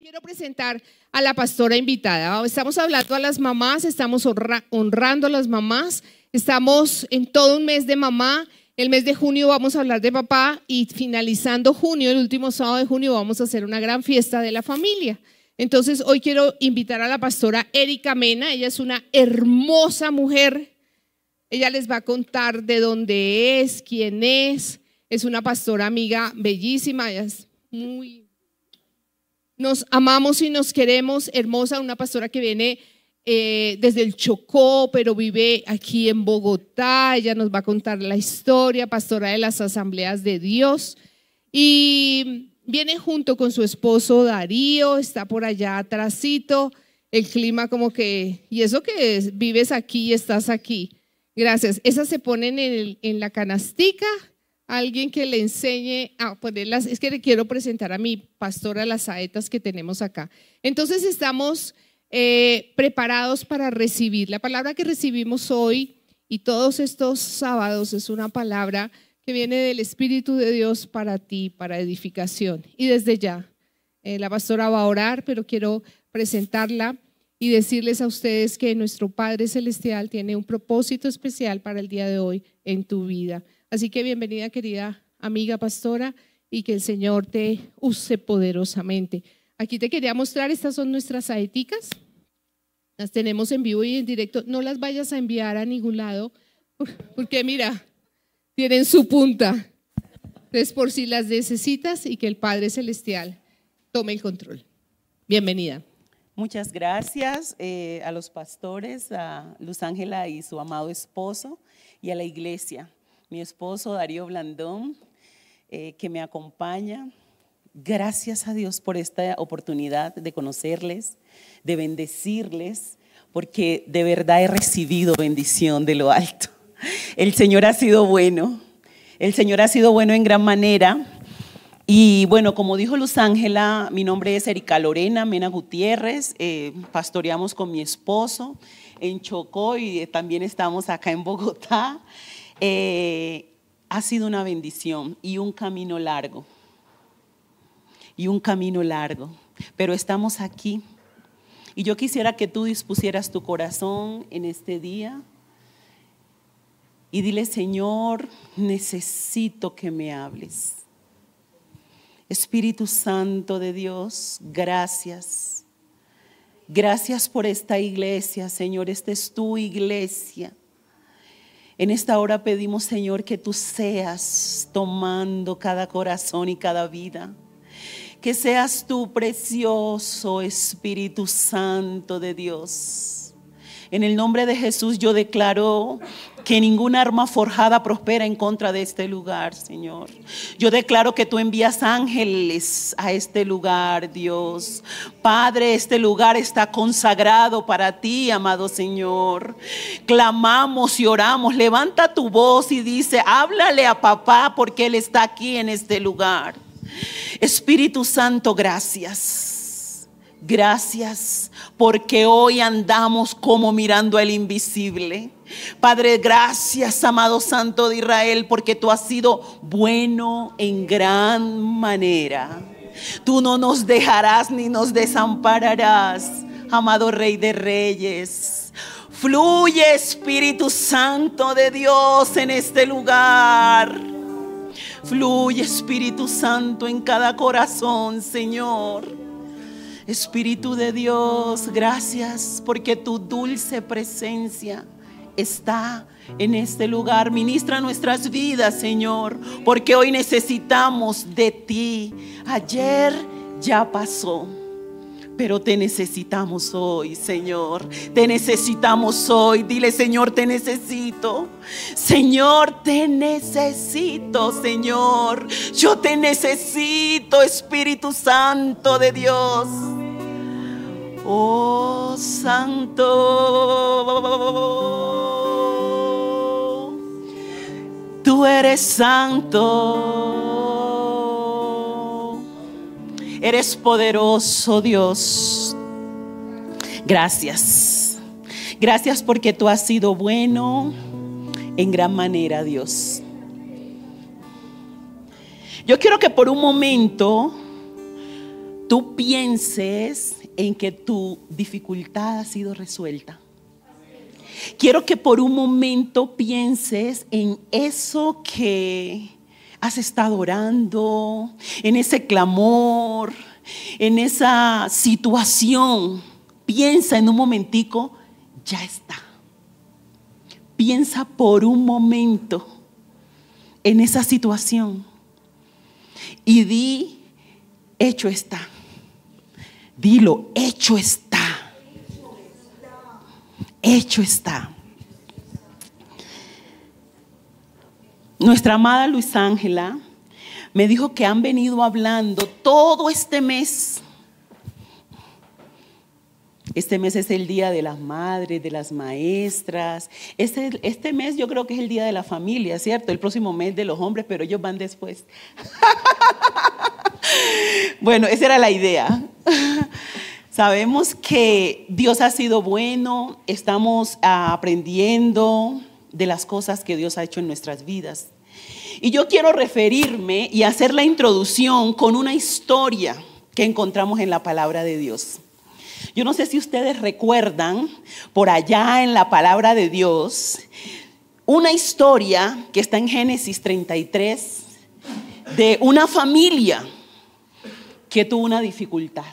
quiero presentar a la pastora invitada. Estamos hablando a las mamás, estamos honrando a las mamás, estamos en todo un mes de mamá. El mes de junio vamos a hablar de papá y finalizando junio, el último sábado de junio, vamos a hacer una gran fiesta de la familia. Entonces hoy quiero invitar a la pastora Erika Mena. Ella es una hermosa mujer. Ella les va a contar de dónde es, quién es. Es una pastora amiga bellísima. Ella es nos amamos y nos queremos, hermosa, una pastora que viene desde el Chocó, pero vive aquí en Bogotá. Ella nos va a contar la historia, pastora de las Asambleas de Dios, y viene junto con su esposo Darío, está por allá atrásito. El clima como que, y eso que vives aquí y estás aquí. Gracias. Esas se ponen en la canastica. Alguien que le enseñe a ponerlas. Es que le quiero presentar a mi pastora las saetas que tenemos acá. Entonces estamos preparados para recibir. La palabra que recibimos hoy y todos estos sábados es una palabra que viene del Espíritu de Dios para ti, para edificación. Y desde ya, la pastora va a orar, pero quiero presentarla y decirles a ustedes que nuestro Padre Celestial tiene un propósito especial para el día de hoy en tu vida. Así que bienvenida, querida amiga pastora, y que el Señor te use poderosamente. Aquí te quería mostrar, estas son nuestras saeticas. Las tenemos en vivo y en directo. No las vayas a enviar a ningún lado, porque mira, tienen su punta. Entonces, por si las necesitas y que el Padre Celestial tome el control. Bienvenida. Muchas gracias a los pastores, a Luz Ángela y su amado esposo, y a la iglesia. Mi esposo Darío Blandón, que me acompaña. Gracias a Dios por esta oportunidad de conocerles, de bendecirles, porque de verdad he recibido bendición de lo alto. El Señor ha sido bueno, el Señor ha sido bueno en gran manera. Y bueno, como dijo Luz Ángela, mi nombre es Erika Lorena Mena Gutiérrez, pastoreamos con mi esposo en Chocó y también estamos acá en Bogotá. Ha sido una bendición y un camino largo, pero estamos aquí y yo quisiera que tú dispusieras tu corazón en este día y dile: Señor, necesito que me hables. Espíritu Santo de Dios, gracias. Gracias por esta iglesia, Señor. Esta es tu iglesia. En esta hora pedimos, Señor, que tú seas tomando cada corazón y cada vida. Que seas tú, precioso Espíritu Santo de Dios. En el nombre de Jesús yo declaro que ninguna arma forjada prospera en contra de este lugar, Señor. Yo declaro que tú envías ángeles a este lugar, Dios. Padre, este lugar está consagrado para ti, amado Señor. Clamamos y oramos. Levanta tu voz y dice: háblale a papá, porque Él está aquí en este lugar. Espíritu Santo, gracias. Gracias porque hoy andamos como mirando al invisible. Padre, gracias, amado Santo de Israel, porque tú has sido bueno en gran manera. Tú no nos dejarás ni nos desampararás, amado Rey de Reyes. Fluye, Espíritu Santo de Dios, en este lugar. Fluye, Espíritu Santo, en cada corazón, Señor. Espíritu de Dios, gracias porque tu dulce presencia está en este lugar. Ministra nuestras vidas, Señor, porque hoy necesitamos de ti. Ayer ya pasó, pero te necesitamos hoy, Señor. Te necesitamos hoy. Dile: Señor, te necesito. Señor, te necesito, Señor. Yo te necesito, Espíritu Santo de Dios. Oh, Santo. Tú eres santo. Eres poderoso, Dios. Gracias. Gracias porque tú has sido bueno en gran manera, Dios. Yo quiero que por un momento tú pienses en que tu dificultad ha sido resuelta. Quiero que por un momento pienses en eso que has estado orando, en ese clamor, en esa situación. Piensa en un momentico, ya está. Piensa por un momento en esa situación y di, hecho está. Dilo, hecho está. Hecho está. Nuestra amada Luis Ángela me dijo que han venido hablando todo este mes. Este mes es el día de las madres, de las maestras. Este mes yo creo que es el día de la familia, ¿cierto? El próximo mes de los hombres, pero ellos van después. Bueno, esa era la idea. Sabemos que Dios ha sido bueno, estamos aprendiendo de las cosas que Dios ha hecho en nuestras vidas. Y yo quiero referirme y hacer la introducción con una historia que encontramos en la palabra de Dios. Yo no sé si ustedes recuerdan por allá en la palabra de Dios una historia que está en Génesis 33 de una familia que tuvo una dificultad.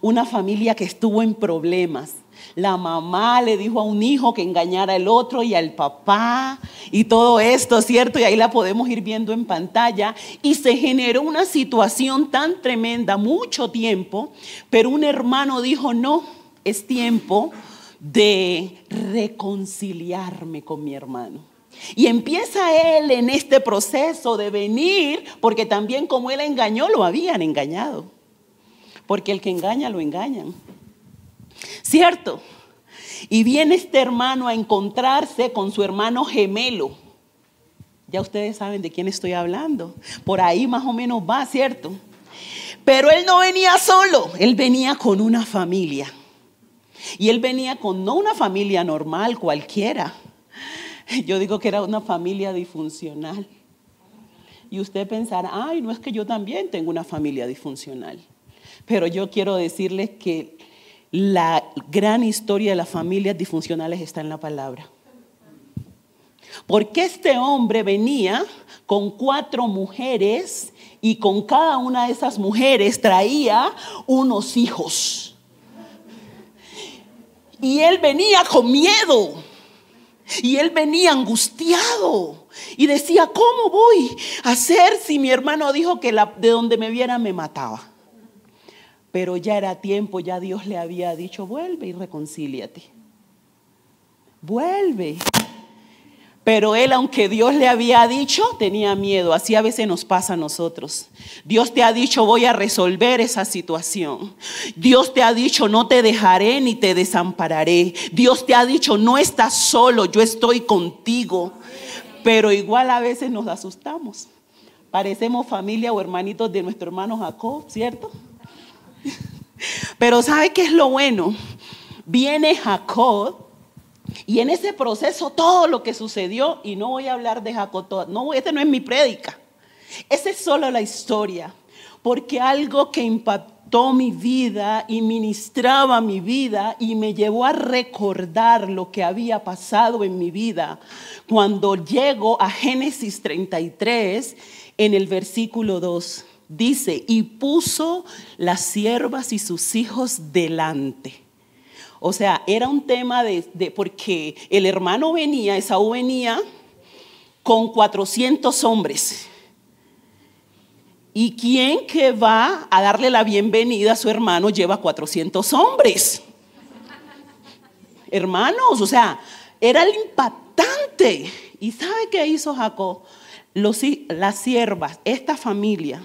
Una familia que estuvo en problemas. La mamá le dijo a un hijo que engañara al otro y al papá y todo esto, ¿cierto? Y ahí la podemos ir viendo en pantalla. Y se generó una situación tan tremenda, mucho tiempo, pero un hermano dijo, no, es tiempo de reconciliarme con mi hermano. Y empieza él en este proceso de venir, porque también como él engañó, lo habían engañado. Porque el que engaña, lo engañan. ¿Cierto? Y viene este hermano a encontrarse con su hermano gemelo. Ya ustedes saben de quién estoy hablando. Por ahí más o menos va, ¿cierto? Pero él no venía solo, él venía con una familia. Y él venía con no una familia normal cualquiera. Yo digo que era una familia disfuncional. Y usted pensará, ay, no es que yo también tengo una familia disfuncional. Pero yo quiero decirles que la gran historia de las familias disfuncionales está en la palabra. Porque este hombre venía con 4 mujeres y con cada una de esas mujeres traía unos hijos. Y él venía con miedo. Y él venía angustiado. Y decía, ¿cómo voy a hacer si mi hermano dijo que de donde me viera me mataba? Pero ya era tiempo, ya Dios le había dicho, vuelve y reconcíliate. Vuelve. Pero él, aunque Dios le había dicho, tenía miedo. Así a veces nos pasa a nosotros. Dios te ha dicho, voy a resolver esa situación. Dios te ha dicho, no te dejaré ni te desampararé. Dios te ha dicho, no estás solo, yo estoy contigo. Pero igual a veces nos asustamos. Parecemos familia o hermanitos de nuestro hermano Jacob, ¿cierto? Pero ¿sabe qué es lo bueno? Viene Jacob y en ese proceso todo lo que sucedió, y no voy a hablar de Jacob, no, este no es mi prédica, esa es solo la historia, porque algo que impactó mi vida y ministraba mi vida y me llevó a recordar lo que había pasado en mi vida cuando llego a Génesis 33 en el versículo 2. Dice, y puso las siervas y sus hijos delante. O sea, era un tema porque el hermano venía, Esaú venía con 400 hombres. ¿Y quién que va a darle la bienvenida a su hermano lleva 400 hombres? Hermanos, o sea, era el impactante. ¿Y sabe qué hizo Jacob? Las siervas, esta familia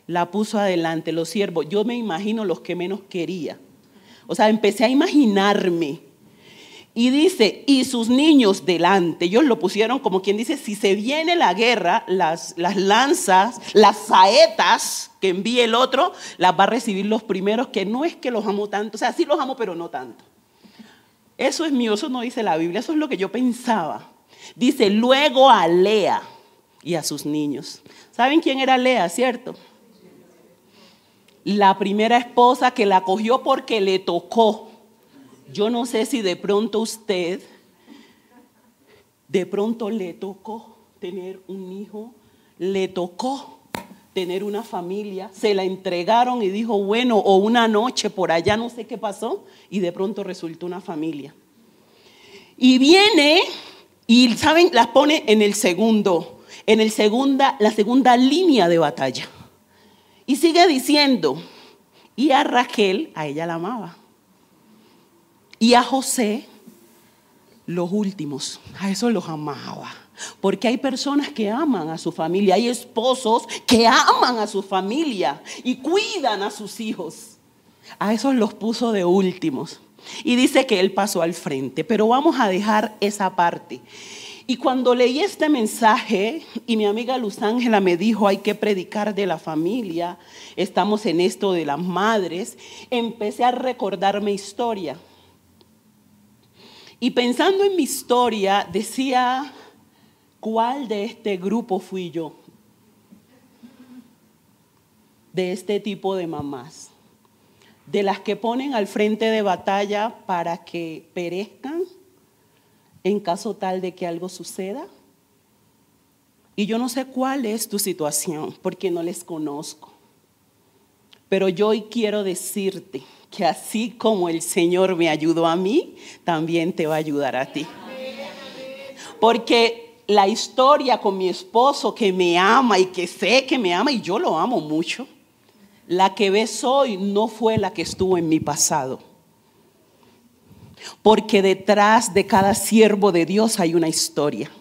la puso adelante, los siervos. Yo me imagino los que menos quería. O sea, empecé a imaginarme. Y dice, y sus niños delante. Ellos lo pusieron como quien dice, si se viene la guerra, las lanzas, las saetas que envíe el otro, las va a recibir los primeros, que no es que los amo tanto. O sea, sí los amo, pero no tanto. Eso es mío, eso no dice la Biblia, eso es lo que yo pensaba. Dice, luego a Lea y a sus niños. ¿Saben quién era Lea, cierto? la primera esposa que la cogió porque le tocó. Yo no sé si de pronto usted, de pronto le tocó tener un hijo, le tocó tener una familia, se la entregaron y dijo, bueno, o una noche por allá, no sé qué pasó, y de pronto resultó una familia. Y viene y, ¿saben? Las pone en la segunda línea de batalla. Y sigue diciendo, y a Raquel, a ella la amaba. Y a José, los últimos, a esos los amaba. Porque hay personas que aman a su familia, hay esposos que aman a su familia y cuidan a sus hijos. A esos los puso de últimos. Y dice que él pasó al frente, pero vamos a dejar esa parte. Y cuando leí este mensaje y mi amiga Luz Ángela me dijo, hay que predicar de la familia, estamos en esto de las madres, empecé a recordar mi historia. Y pensando en mi historia, decía, ¿cuál de este grupo fui yo? De este tipo de mamás, de las que ponen al frente de batalla para que perezcan en caso tal de que algo suceda. Y yo no sé cuál es tu situación, porque no les conozco. Pero yo hoy quiero decirte que así como el Señor me ayudó a mí, también te va a ayudar a ti. Porque la historia con mi esposo que me ama y que sé que me ama y yo lo amo mucho, la que ves hoy no fue la que estuvo en mi pasado. Porque detrás de cada siervo de Dios hay una historia.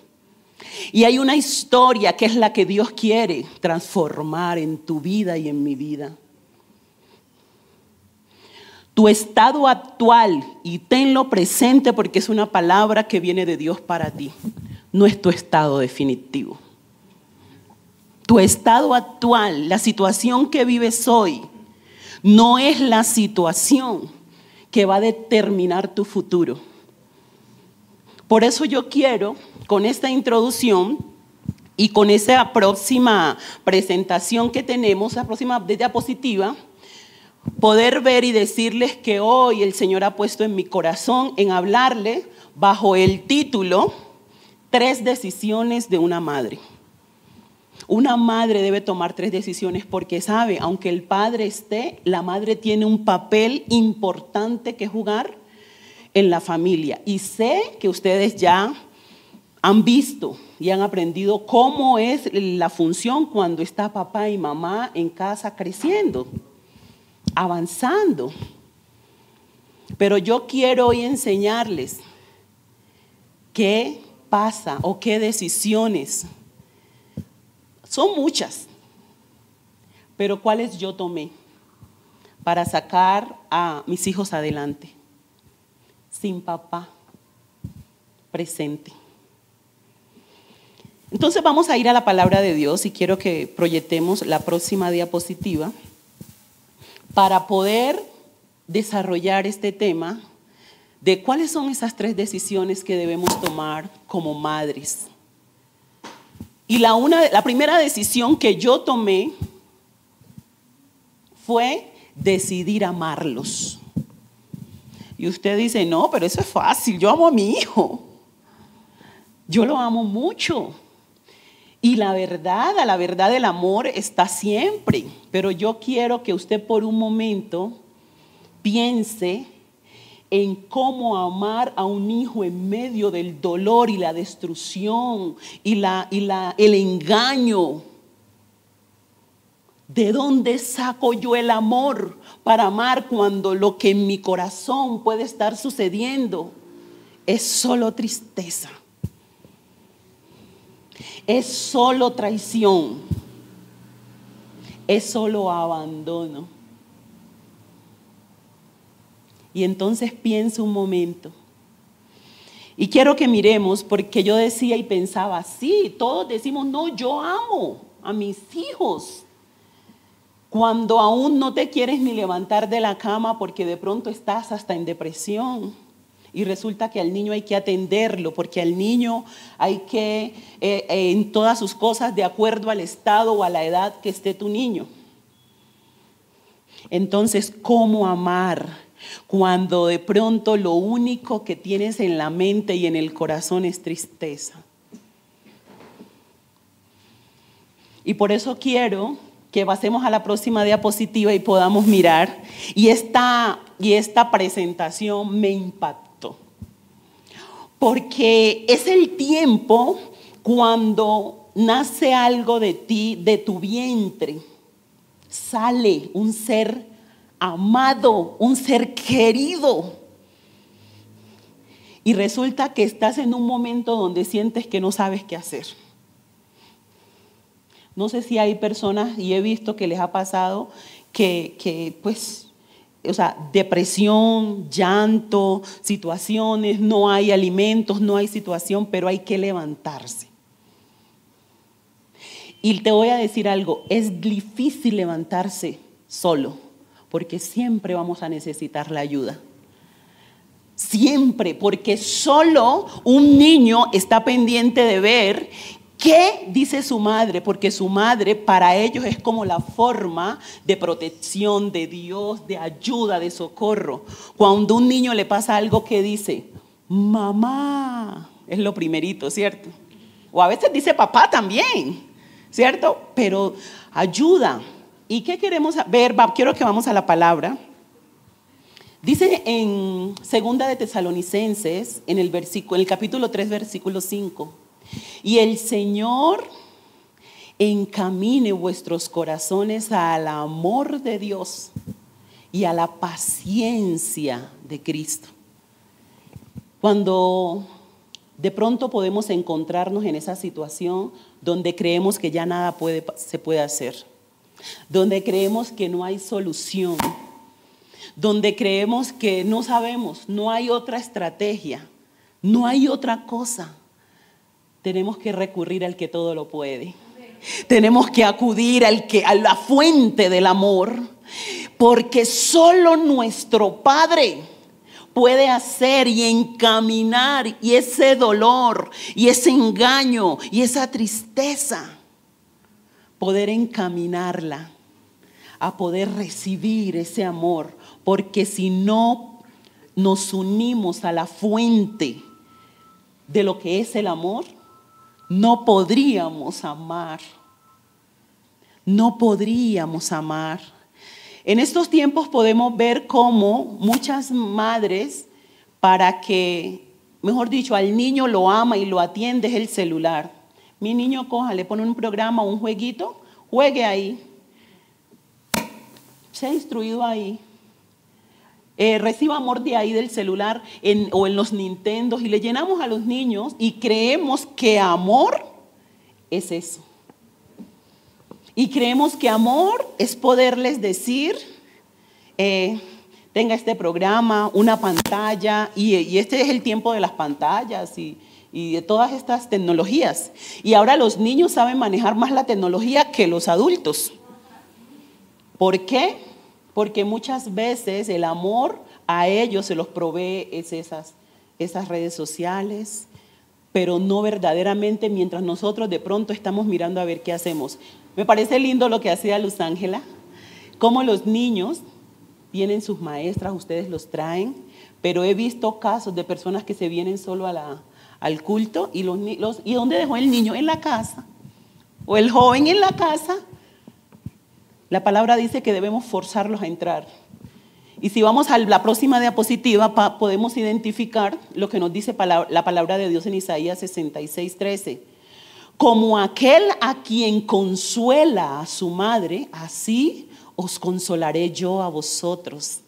Y hay una historia que es la que Dios quiere transformar en tu vida y en mi vida. Tu estado actual, y tenlo presente porque es una palabra que viene de Dios para ti, no es tu estado definitivo. Tu estado actual, la situación que vives hoy, no es la situación que va a determinar tu futuro. Por eso yo quiero, con esta introducción y con esa próxima presentación que tenemos, la próxima diapositiva, poder ver y decirles que hoy el Señor ha puesto en mi corazón en hablarle bajo el título 3 decisiones de una madre. Una madre debe tomar 3 decisiones porque sabe, aunque el padre esté, la madre tiene un papel importante que jugar en la familia. Y sé que ustedes ya han visto y han aprendido cómo es la función cuando está papá y mamá en casa creciendo, avanzando. Pero yo quiero hoy enseñarles qué pasa o qué decisiones. Son muchas, pero ¿cuáles yo tomé para sacar a mis hijos adelante? Sin papá presente. Entonces vamos a ir a la palabra de Dios y quiero que proyectemos la próxima diapositiva para poder desarrollar este tema de cuáles son esas 3 decisiones que debemos tomar como madres. Y la primera decisión que yo tomé fue decidir amarlos. Y usted dice, no, pero eso es fácil, yo amo a mi hijo. Yo lo amo mucho. Y la verdad del amor está siempre. Pero yo quiero que usted por un momento piense en cómo amar a un hijo en medio del dolor y la destrucción y el engaño. ¿De dónde saco yo el amor para amar cuando lo que en mi corazón puede estar sucediendo es solo tristeza? Es solo traición. Es solo abandono. Y entonces pienso un momento. Y quiero que miremos, porque yo decía y pensaba, sí, todos decimos, no, yo amo a mis hijos. Cuando aún no te quieres ni levantar de la cama porque de pronto estás hasta en depresión. Y resulta que al niño hay que atenderlo, porque al niño hay que, en todas sus cosas, de acuerdo al estado o a la edad que esté tu niño. Entonces, ¿cómo amar cuando de pronto lo único que tienes en la mente y en el corazón es tristeza? Y por eso quiero que pasemos a la próxima diapositiva y podamos mirar. Y esta presentación me impactó, porque es el tiempo cuando nace algo de ti, de tu vientre. Sale un ser amado, un ser querido. Y resulta que estás en un momento donde sientes que no sabes qué hacer. No sé si hay personas, y he visto que les ha pasado, que depresión, llanto, situaciones, no hay alimentos, no hay situación, pero hay que levantarse. Y te voy a decir algo, es difícil levantarse solo, porque siempre vamos a necesitar la ayuda. Siempre, porque solo un niño está pendiente de ver qué dice su madre, porque su madre para ellos es como la forma de protección de Dios, de ayuda, de socorro. Cuando a un niño le pasa algo, que dice, mamá, es lo primerito, ¿cierto? O a veces dice papá también, ¿cierto? Pero ayuda. ¿Y qué queremos ver? Quiero que vamos a la palabra. Dice en 2 de Tesalonicenses, en el capítulo 3, versículo 5. Y el Señor encamine vuestros corazones al amor de Dios y a la paciencia de Cristo. Cuando de pronto podemos encontrarnos en esa situación donde creemos que ya nada se puede hacer, donde creemos que no hay solución, donde creemos que no sabemos, no hay otra estrategia, no hay otra cosa, tenemos que recurrir al que todo lo puede. Tenemos que acudir a la fuente del amor, porque solo nuestro Padre puede hacer y encaminar, y ese dolor y ese engaño y esa tristeza, poder encaminarla a poder recibir ese amor, porque si no nos unimos a la fuente de lo que es el amor, no podríamos amar. No podríamos amar. En estos tiempos podemos ver cómo muchas madres, para que, mejor dicho, al niño lo ama y lo atiende, es el celular. Mi niño coja, le pone un programa, un jueguito, juegue ahí. Se ha instruido ahí. Reciba amor de ahí del celular o en los Nintendos, y le llenamos a los niños y creemos que amor es eso. Y creemos que amor es poderles decir, tenga este programa, una pantalla, y este es el tiempo de las pantallas y de todas estas tecnologías. Y ahora los niños saben manejar más la tecnología que los adultos. ¿Por qué? Porque muchas veces el amor a ellos se los provee esas redes sociales, pero no verdaderamente, mientras nosotros de pronto estamos mirando a ver qué hacemos. Me parece lindo lo que hacía Luz Ángela, cómo los niños tienen sus maestras, ustedes los traen, pero he visto casos de personas que se vienen solo al culto y ¿y dónde dejó el niño? En la casa, o el joven en la casa. La palabra dice que debemos forzarlos a entrar. Y si vamos a la próxima diapositiva, podemos identificar lo que nos dice la palabra de Dios en Isaías 66:13. Como aquel a quien consuela a su madre, así os consolaré yo a vosotros.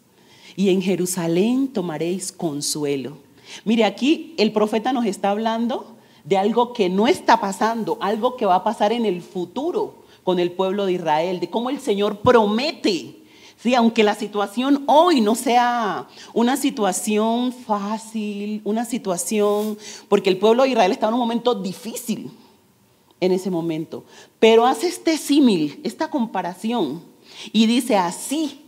Y en Jerusalén tomaréis consuelo. Mire, aquí el profeta nos está hablando de algo que no está pasando, algo que va a pasar en el futuro con el pueblo de Israel, de cómo el Señor promete, ¿sí? Aunque la situación hoy no sea una situación fácil, una situación, porque el pueblo de Israel está en un momento difícil en ese momento, pero hace este símil, esta comparación, y dice: así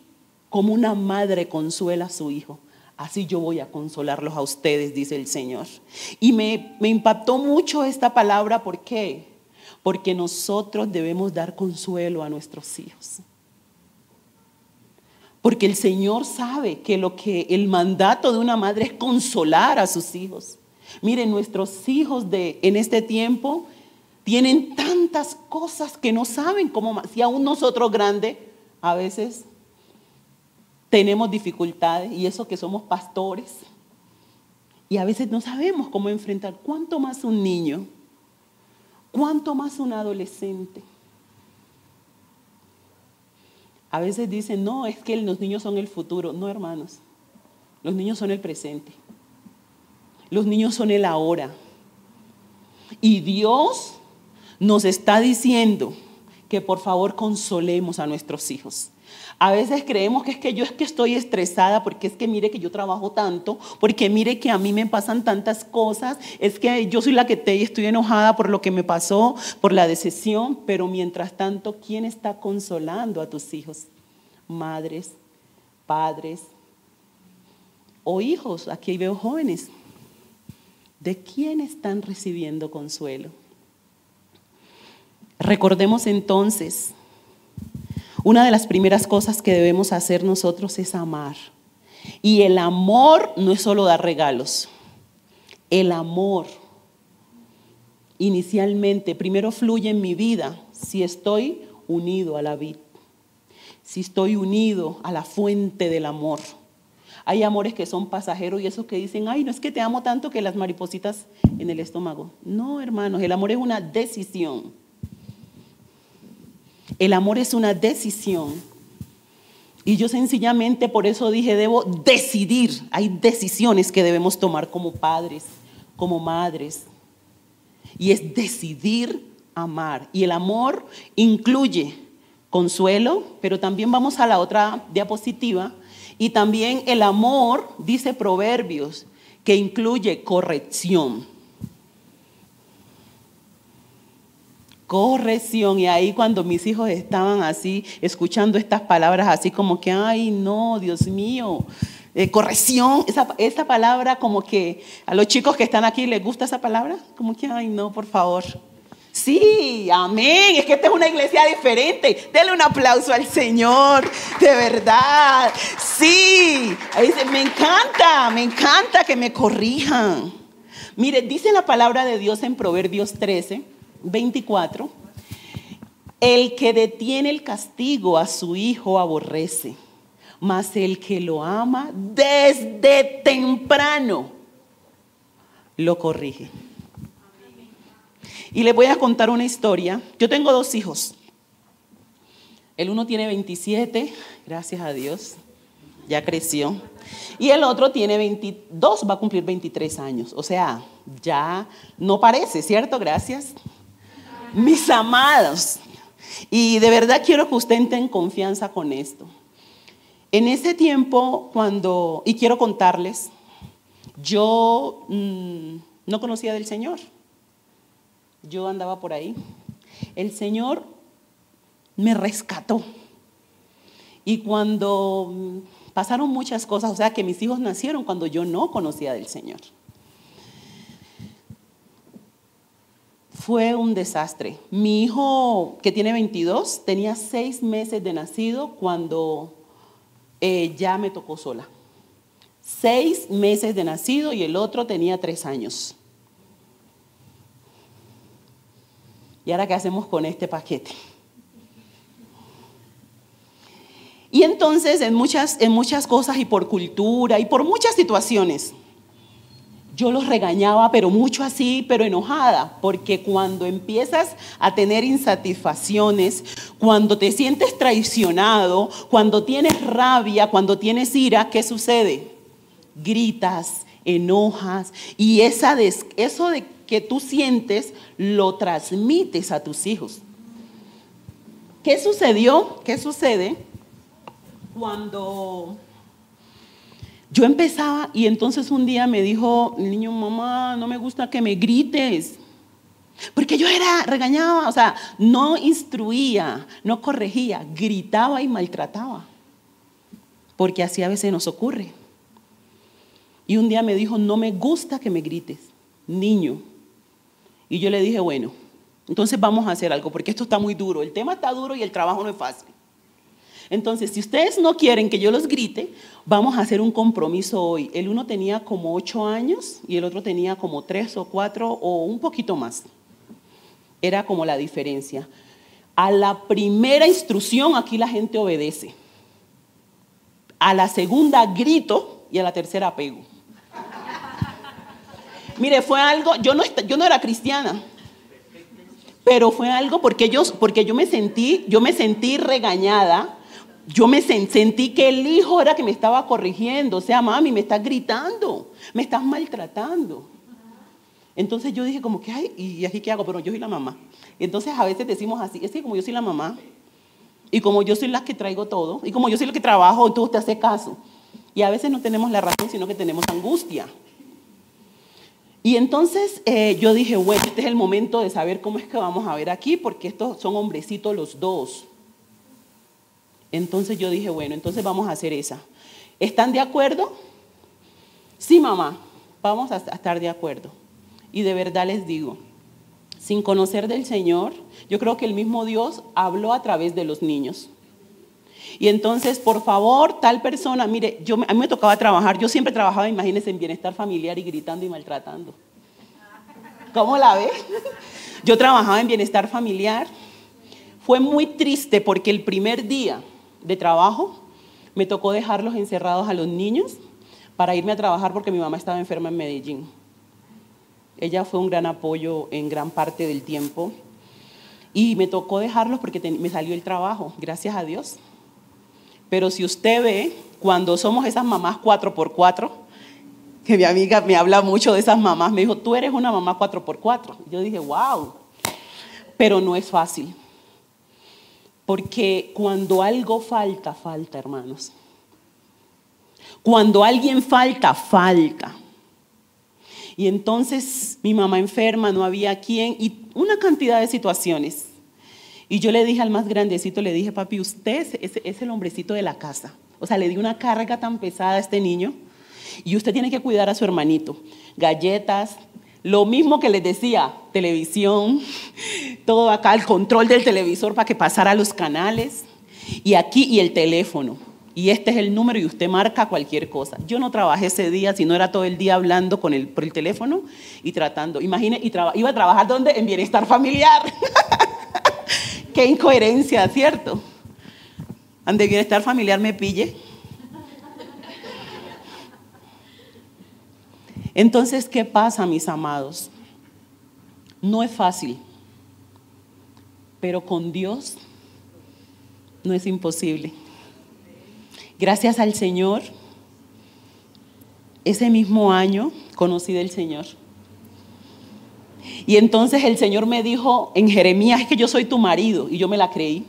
como una madre consuela a su hijo, así yo voy a consolarlos a ustedes, dice el Señor. Y me impactó mucho esta palabra. ¿Por qué? Porque nosotros debemos dar consuelo a nuestros hijos. Porque el Señor sabe que el mandato de una madre es consolar a sus hijos. Miren, nuestros hijos en este tiempo tienen tantas cosas que no saben cómo, si aún nosotros grandes a veces tenemos dificultades, y eso que somos pastores, y a veces no sabemos cómo enfrentar. ¿Cuánto más un niño? ¿Cuánto más un adolescente? A veces dicen, no, es que los niños son el futuro. No, hermanos, los niños son el presente. Los niños son el ahora. Y Dios nos está diciendo que por favor consolemos a nuestros hijos. A veces creemos que es que estoy estresada porque es que mire que yo trabajo tanto, porque mire que a mí me pasan tantas cosas, es que yo soy la que estoy enojada por lo que me pasó, por la decisión, pero mientras tanto, ¿quién está consolando a tus hijos? Madres, padres o hijos, aquí veo jóvenes. ¿De quién están recibiendo consuelo? Recordemos entonces, una de las primeras cosas que debemos hacer nosotros es amar. Y el amor no es solo dar regalos. El amor inicialmente primero fluye en mi vida si estoy unido a la vid, si estoy unido a la fuente del amor. Hay amores que son pasajeros y esos que dicen, ay, no es que te amo tanto que las maripositas en el estómago. No, hermanos, el amor es una decisión. El amor es una decisión. Y yo sencillamente por eso dije, debo decidir. Hay decisiones que debemos tomar como padres, como madres. Y es decidir amar. Y el amor incluye consuelo, pero también vamos a la otra diapositiva. Y también el amor, dice Proverbios, que incluye corrección. Corrección. Y ahí cuando mis hijos estaban así, escuchando estas palabras así como que, ay no, Dios mío, corrección, esa palabra como que a los chicos que están aquí les gusta esa palabra, como que, ay no, por favor. Sí, amén, es que esta es una iglesia diferente. Denle un aplauso al Señor, de verdad. Sí, ahí dice, me encanta que me corrijan. Mire, dice la palabra de Dios en Proverbios 13:24, el que detiene el castigo a su hijo aborrece, mas el que lo ama desde temprano lo corrige. Y les voy a contar una historia. Yo tengo 2 hijos. El uno tiene 27, gracias a Dios, ya creció. Y el otro tiene 22, va a cumplir 23 años. O sea, ya no parece, ¿cierto? Gracias. Mis amados, y de verdad quiero que ustedes tengan confianza con esto. En ese tiempo, y quiero contarles, yo no conocía del Señor. Yo andaba por ahí. El Señor me rescató. Y cuando pasaron muchas cosas, o sea que mis hijos nacieron cuando yo no conocía del Señor. Fue un desastre. Mi hijo, que tiene 22, tenía 6 meses de nacido cuando ya me tocó sola. 6 meses de nacido y el otro tenía 3 años. ¿Y ahora qué hacemos con este paquete? Y entonces en muchas cosas y por cultura y por muchas situaciones, yo los regañaba, pero mucho así, pero enojada, porque cuando empiezas a tener insatisfacciones, cuando te sientes traicionado, cuando tienes rabia, cuando tienes ira, ¿qué sucede? Gritas, enojas, y eso de que tú sientes lo transmites a tus hijos. ¿Qué sucedió? ¿Qué sucede cuando yo empezaba? Y entonces un día me dijo el niño, mamá, no me gusta que me grites. Porque yo regañaba, o sea, no instruía, no corregía, gritaba y maltrataba. Porque así a veces nos ocurre. Y un día me dijo, no me gusta que me grites, niño. Y yo le dije, bueno, entonces vamos a hacer algo, porque esto está muy duro. El tema está duro y el trabajo no es fácil. Entonces, si ustedes no quieren que yo los grite, vamos a hacer un compromiso hoy. El uno tenía como 8 años y el otro tenía como 3 o 4 o un poquito más. Era como la diferencia. A la primera instrucción aquí la gente obedece. A la segunda grito y a la tercera pego. Mire, fue algo, yo no era cristiana, pero fue algo porque yo me sentí regañada. Yo sentí que el hijo era que me estaba corrigiendo. O sea, mami, me estás gritando, me estás maltratando. Entonces yo dije como que, ay, ¿y aquí qué hago? Pero yo soy la mamá. Y entonces a veces decimos así, es que como yo soy la mamá, y como yo soy la que traigo todo, y como yo soy la que trabajo, entonces te hace caso. Y a veces no tenemos la razón, sino que tenemos angustia. Y entonces yo dije, bueno, este es el momento de saber cómo es que vamos a ver aquí, porque estos son hombrecitos los dos. Entonces yo dije, bueno, entonces vamos a hacer esa. ¿Están de acuerdo? Sí, mamá, vamos a estar de acuerdo. Y de verdad les digo, sin conocer del Señor, yo creo que el mismo Dios habló a través de los niños. Y entonces, por favor, tal persona, mire, a mí me tocaba trabajar, yo siempre trabajaba, imagínense, en bienestar familiar y gritando y maltratando. ¿Cómo la ve? Yo trabajaba en bienestar familiar. Fue muy triste porque el primer día de trabajo me tocó dejarlos encerrados a los niños para irme a trabajar porque mi mamá estaba enferma en Medellín. Ella fue un gran apoyo en gran parte del tiempo y me tocó dejarlos porque me salió el trabajo, gracias a Dios. Pero si usted ve, cuando somos esas mamás 4x4, que mi amiga me habla mucho de esas mamás, me dijo, tú eres una mamá 4x4. Yo dije, wow, pero no es fácil. Porque cuando algo falta, falta, hermanos. Cuando alguien falta, falta. Y entonces mi mamá enferma, no había quien, y una cantidad de situaciones. Y yo le dije al más grandecito, le dije, papi, usted es el hombrecito de la casa. O sea, le di una carga tan pesada a este niño. Y usted tiene que cuidar a su hermanito. Galletas, lo mismo que les decía, televisión, todo acá, el control del televisor para que pasara los canales. Y aquí, y el teléfono. Y este es el número y usted marca cualquier cosa. Yo no trabajé ese día, sino era todo el día hablando por el teléfono y tratando. Imagine, iba a trabajar ¿dónde? En bienestar familiar. Qué incoherencia, ¿cierto? Ande bienestar familiar me pille. Entonces, ¿qué pasa, mis amados? No es fácil, pero con Dios no es imposible. Gracias al Señor, ese mismo año conocí del Señor. Y entonces el Señor me dijo en Jeremías, es que yo soy tu marido, y yo me la creí.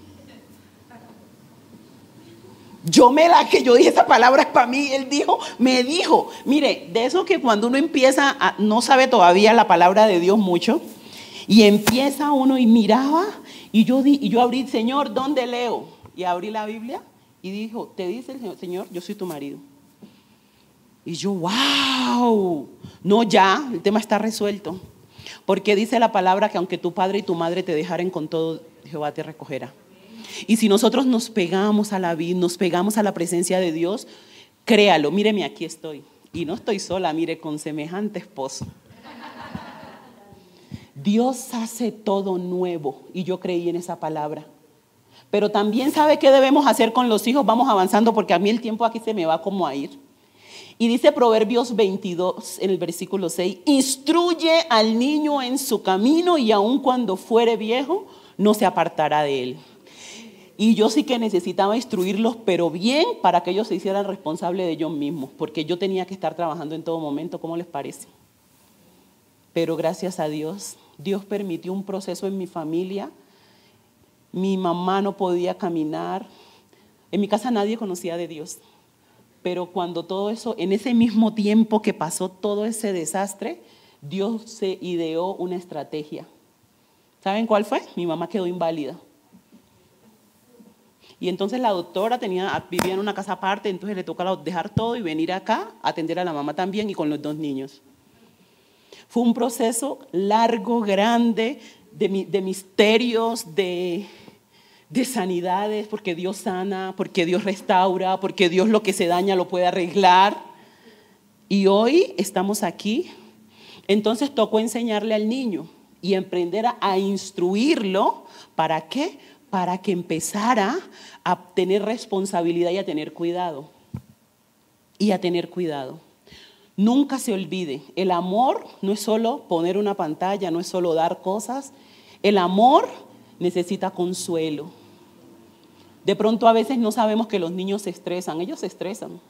Yo dije, esa palabra es para mí. Él me dijo, mire, de eso que cuando uno empieza, no sabe todavía la palabra de Dios mucho, y empieza uno y miraba, y yo abrí, Señor, ¿dónde leo? Y abrí la Biblia y dijo, te dice el Señor, yo soy tu marido. Y yo, wow, no, ya, el tema está resuelto. Porque dice la palabra que aunque tu padre y tu madre te dejaren, con todo Jehová te recogerá. Y si nosotros nos pegamos a la vida, nos pegamos a la presencia de Dios, créalo, míreme, aquí estoy. Y no estoy sola, mire, con semejante esposo. Dios hace todo nuevo y yo creí en esa palabra. Pero también sabe qué debemos hacer con los hijos. Vamos avanzando porque a mí el tiempo aquí se me va como a ir. Y dice Proverbios 22 en el versículo 6, instruye al niño en su camino y aun cuando fuere viejo no se apartará de él. Y yo sí que necesitaba instruirlos, pero bien, para que ellos se hicieran responsables de ellos mismos, porque yo tenía que estar trabajando en todo momento. ¿Cómo les parece? Pero gracias a Dios, Dios permitió un proceso en mi familia. Mi mamá no podía caminar. En mi casa nadie conocía de Dios. Pero cuando todo eso, en ese mismo tiempo que pasó todo ese desastre, Dios se ideó una estrategia. ¿Saben cuál fue? Mi mamá quedó inválida. Y entonces la doctora vivía en una casa aparte, entonces le tocaba dejar todo y venir acá a atender a la mamá también y con los 2 niños. Fue un proceso largo, grande, de misterios, de de sanidades, porque Dios sana, porque Dios restaura, porque Dios lo que se daña lo puede arreglar. Y hoy estamos aquí. Entonces tocó enseñarle al niño y emprender a instruirlo. ¿Para qué? Para que empezara a tener responsabilidad y a tener cuidado. Y a tener cuidado. Nunca se olvide, el amor no es solo poner una pantalla, no es solo dar cosas. El amor necesita consuelo. De pronto a veces no sabemos que los niños se estresan, ellos se estresan.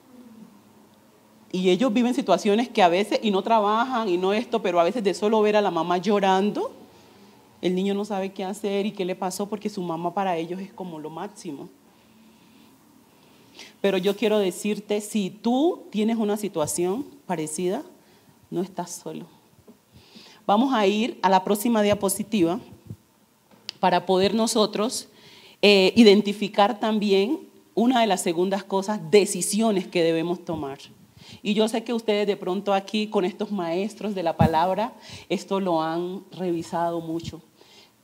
Y ellos viven situaciones que a veces, y no trabajan, y no esto, pero a veces de solo ver a la mamá llorando, el niño no sabe qué hacer y qué le pasó, porque su mamá para ellos es como lo máximo. Pero yo quiero decirte, si tú tienes una situación parecida, no estás solo. Vamos a ir a la próxima diapositiva para poder nosotros identificar también una de las segundas cosas, decisiones que debemos tomar. Y yo sé que ustedes de pronto aquí con estos maestros de la palabra, esto lo han revisado mucho.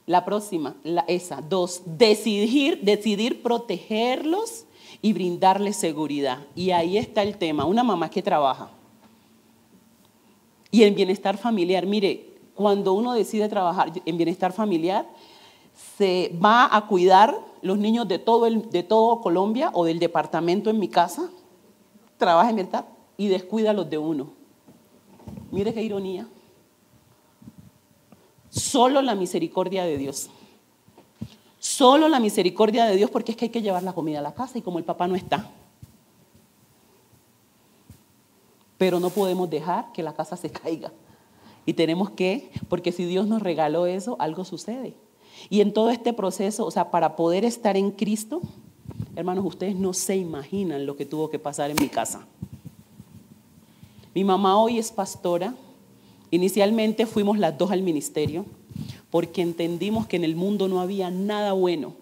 La próxima, esa, 2, decidir protegerlos y brindarles seguridad. Y ahí está el tema, una mamá que trabaja. Y en bienestar familiar, mire, cuando uno decide trabajar en bienestar familiar, se va a cuidar los niños de todo Colombia o del departamento en mi casa, trabaja en bienestar y descuida los de uno. Mire qué ironía. Solo la misericordia de Dios. Solo la misericordia de Dios, porque es que hay que llevar la comida a la casa y como el papá no está. Pero no podemos dejar que la casa se caiga. Y tenemos que, porque si Dios nos regaló eso, algo sucede. Y en todo este proceso, o sea, para poder estar en Cristo, hermanos, ustedes no se imaginan lo que tuvo que pasar en mi casa. Mi mamá hoy es pastora. Inicialmente fuimos las dos al ministerio, porque entendimos que en el mundo no había nada bueno.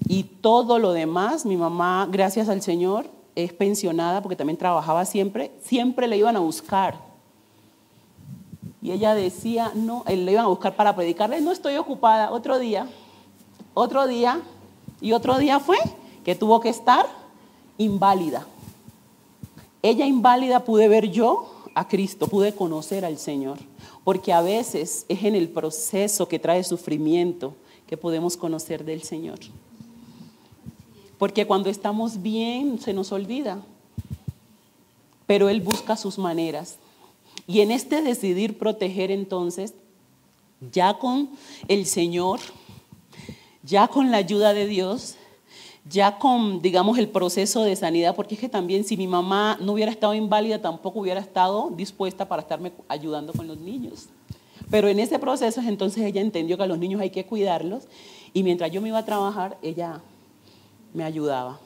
Y todo lo demás, mi mamá, gracias al Señor, es pensionada porque también trabajaba siempre le iban a buscar. Y ella decía, no, le iban a buscar para predicarle, no estoy ocupada, otro día, y otro día fue que tuvo que estar inválida. Ella inválida pude ver yo a Cristo, pude conocer al Señor, porque a veces es en el proceso que trae sufrimiento que podemos conocer del Señor. Porque cuando estamos bien se nos olvida, pero Él busca sus maneras. Y en este decidir proteger entonces, ya con el Señor, ya con la ayuda de Dios, ya con, digamos, el proceso de sanidad, porque es que también si mi mamá no hubiera estado inválida, tampoco hubiera estado dispuesta para estarme ayudando con los niños. Pero en ese proceso entonces ella entendió que a los niños hay que cuidarlos y mientras yo me iba a trabajar, ella me ayudaba.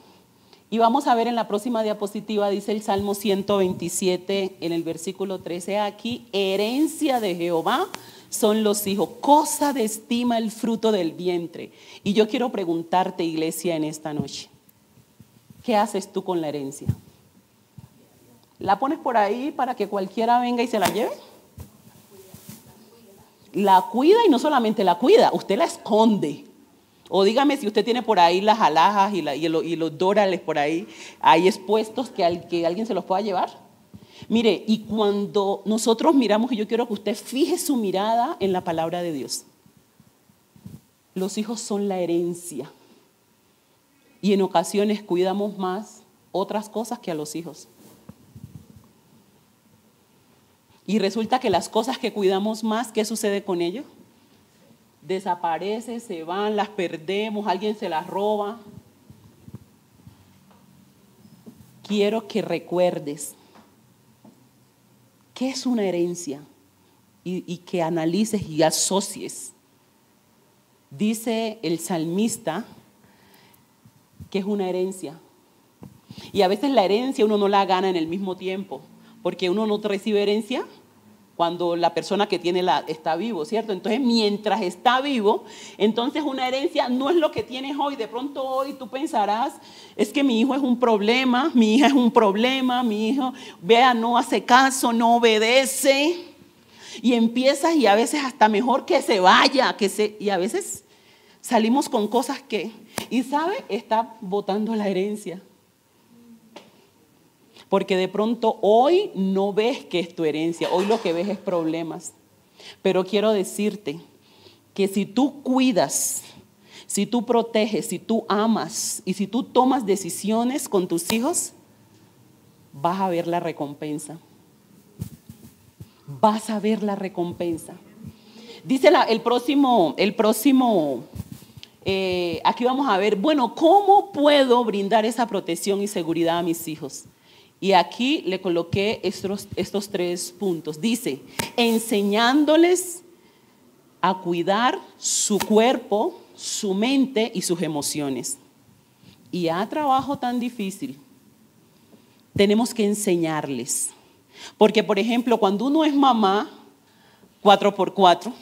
Y vamos a ver en la próxima diapositiva, dice el Salmo 127 en el versículo 13, aquí, herencia de Jehová son los hijos, cosa de estima el fruto del vientre. Y yo quiero preguntarte, iglesia, en esta noche, ¿qué haces tú con la herencia? ¿La pones por ahí para que cualquiera venga y se la lleve? La cuida y no solamente la cuida, usted la esconde. O dígame si usted tiene por ahí las alhajas y los dólares por ahí expuestos que alguien se los pueda llevar. Mire, y cuando nosotros miramos, y yo quiero que usted fije su mirada en la palabra de Dios. Los hijos son la herencia. Y en ocasiones cuidamos más otras cosas que a los hijos. Y resulta que las cosas que cuidamos más, ¿qué sucede con ellos? Desaparecen, se van, las perdemos, alguien se las roba. Quiero que recuerdes qué es una herencia y que analices y asocies. Dice el salmista que es una herencia. Y a veces la herencia uno no la gana en el mismo tiempo, porque uno no recibe herencia cuando la persona que tiene está vivo, ¿cierto? Entonces, mientras está vivo, entonces una herencia no es lo que tienes hoy. De pronto hoy tú pensarás, es que mi hijo es un problema, mi hija es un problema, mi hijo, vea, no hace caso, no obedece. Y empiezas y a veces hasta mejor que se vaya, y a veces salimos con cosas que, y sabe, está botando la herencia. Porque de pronto hoy no ves que es tu herencia, hoy lo que ves es problemas. Pero quiero decirte que si tú cuidas, si tú proteges, si tú amas y si tú tomas decisiones con tus hijos, vas a ver la recompensa. Vas a ver la recompensa. Dice el próximo, aquí vamos a ver, bueno, ¿cómo puedo brindar esa protección y seguridad a mis hijos? Y aquí le coloqué estos 3 puntos. Dice, enseñándoles a cuidar su cuerpo, su mente y sus emociones. Y a trabajo tan difícil, tenemos que enseñarles. Porque, por ejemplo, cuando uno es mamá, 4x4,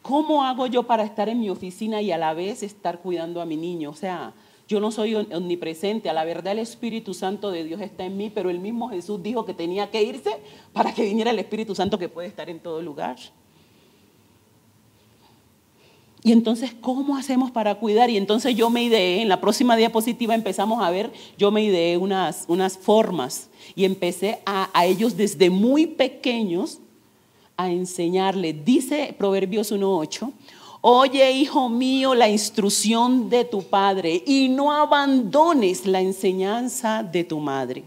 ¿cómo hago yo para estar en mi oficina y a la vez estar cuidando a mi niño? O sea, yo no soy omnipresente, a la verdad el Espíritu Santo de Dios está en mí, pero el mismo Jesús dijo que tenía que irse para que viniera el Espíritu Santo que puede estar en todo lugar. Y entonces, ¿cómo hacemos para cuidar? Y entonces yo me ideé, en la próxima diapositiva empezamos a ver, yo me ideé unas formas y empecé a ellos desde muy pequeños a enseñarles. Dice Proverbios 1:8, oye, hijo mío, la instrucción de tu padre y no abandones la enseñanza de tu madre.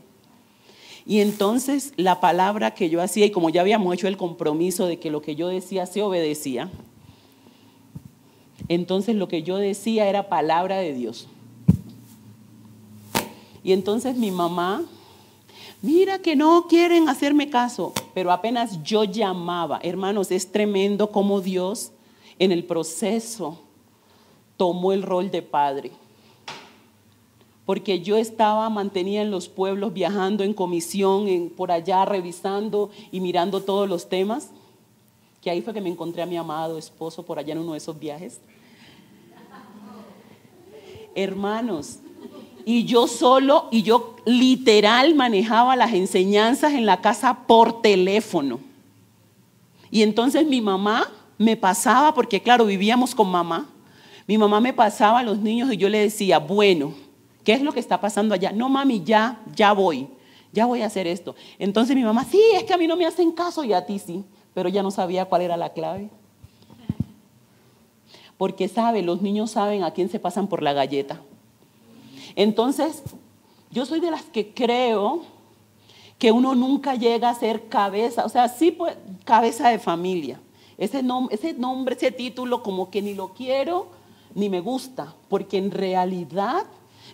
Y entonces la palabra que yo hacía, y como ya habíamos hecho el compromiso de que lo que yo decía se obedecía, entonces lo que yo decía era palabra de Dios. Y entonces mi mamá, mira que no quieren hacerme caso, pero apenas yo llamaba, hermanos, es tremendo cómo Dios en el proceso tomó el rol de padre. Porque yo mantenía en los pueblos, viajando en comisión, por allá revisando y mirando todos los temas, que ahí fue que me encontré a mi amado esposo por allá en uno de esos viajes. Hermanos, y yo literal manejaba las enseñanzas en la casa por teléfono. Y entonces mi mamá me pasaba, porque claro, vivíamos con mamá. Mi mamá me pasaba a los niños y yo le decía, bueno, ¿qué es lo que está pasando allá? No, mami, ya voy a hacer esto. Entonces mi mamá, sí, es que a mí no me hacen caso y a ti sí, pero ya no sabía cuál era la clave. Porque los niños saben a quién se pasan por la galleta. Entonces, yo soy de las que creo que uno nunca llega a ser cabeza, o sea, sí, pues, cabeza de familia. Ese nombre, ese título, como que ni lo quiero ni me gusta, porque en realidad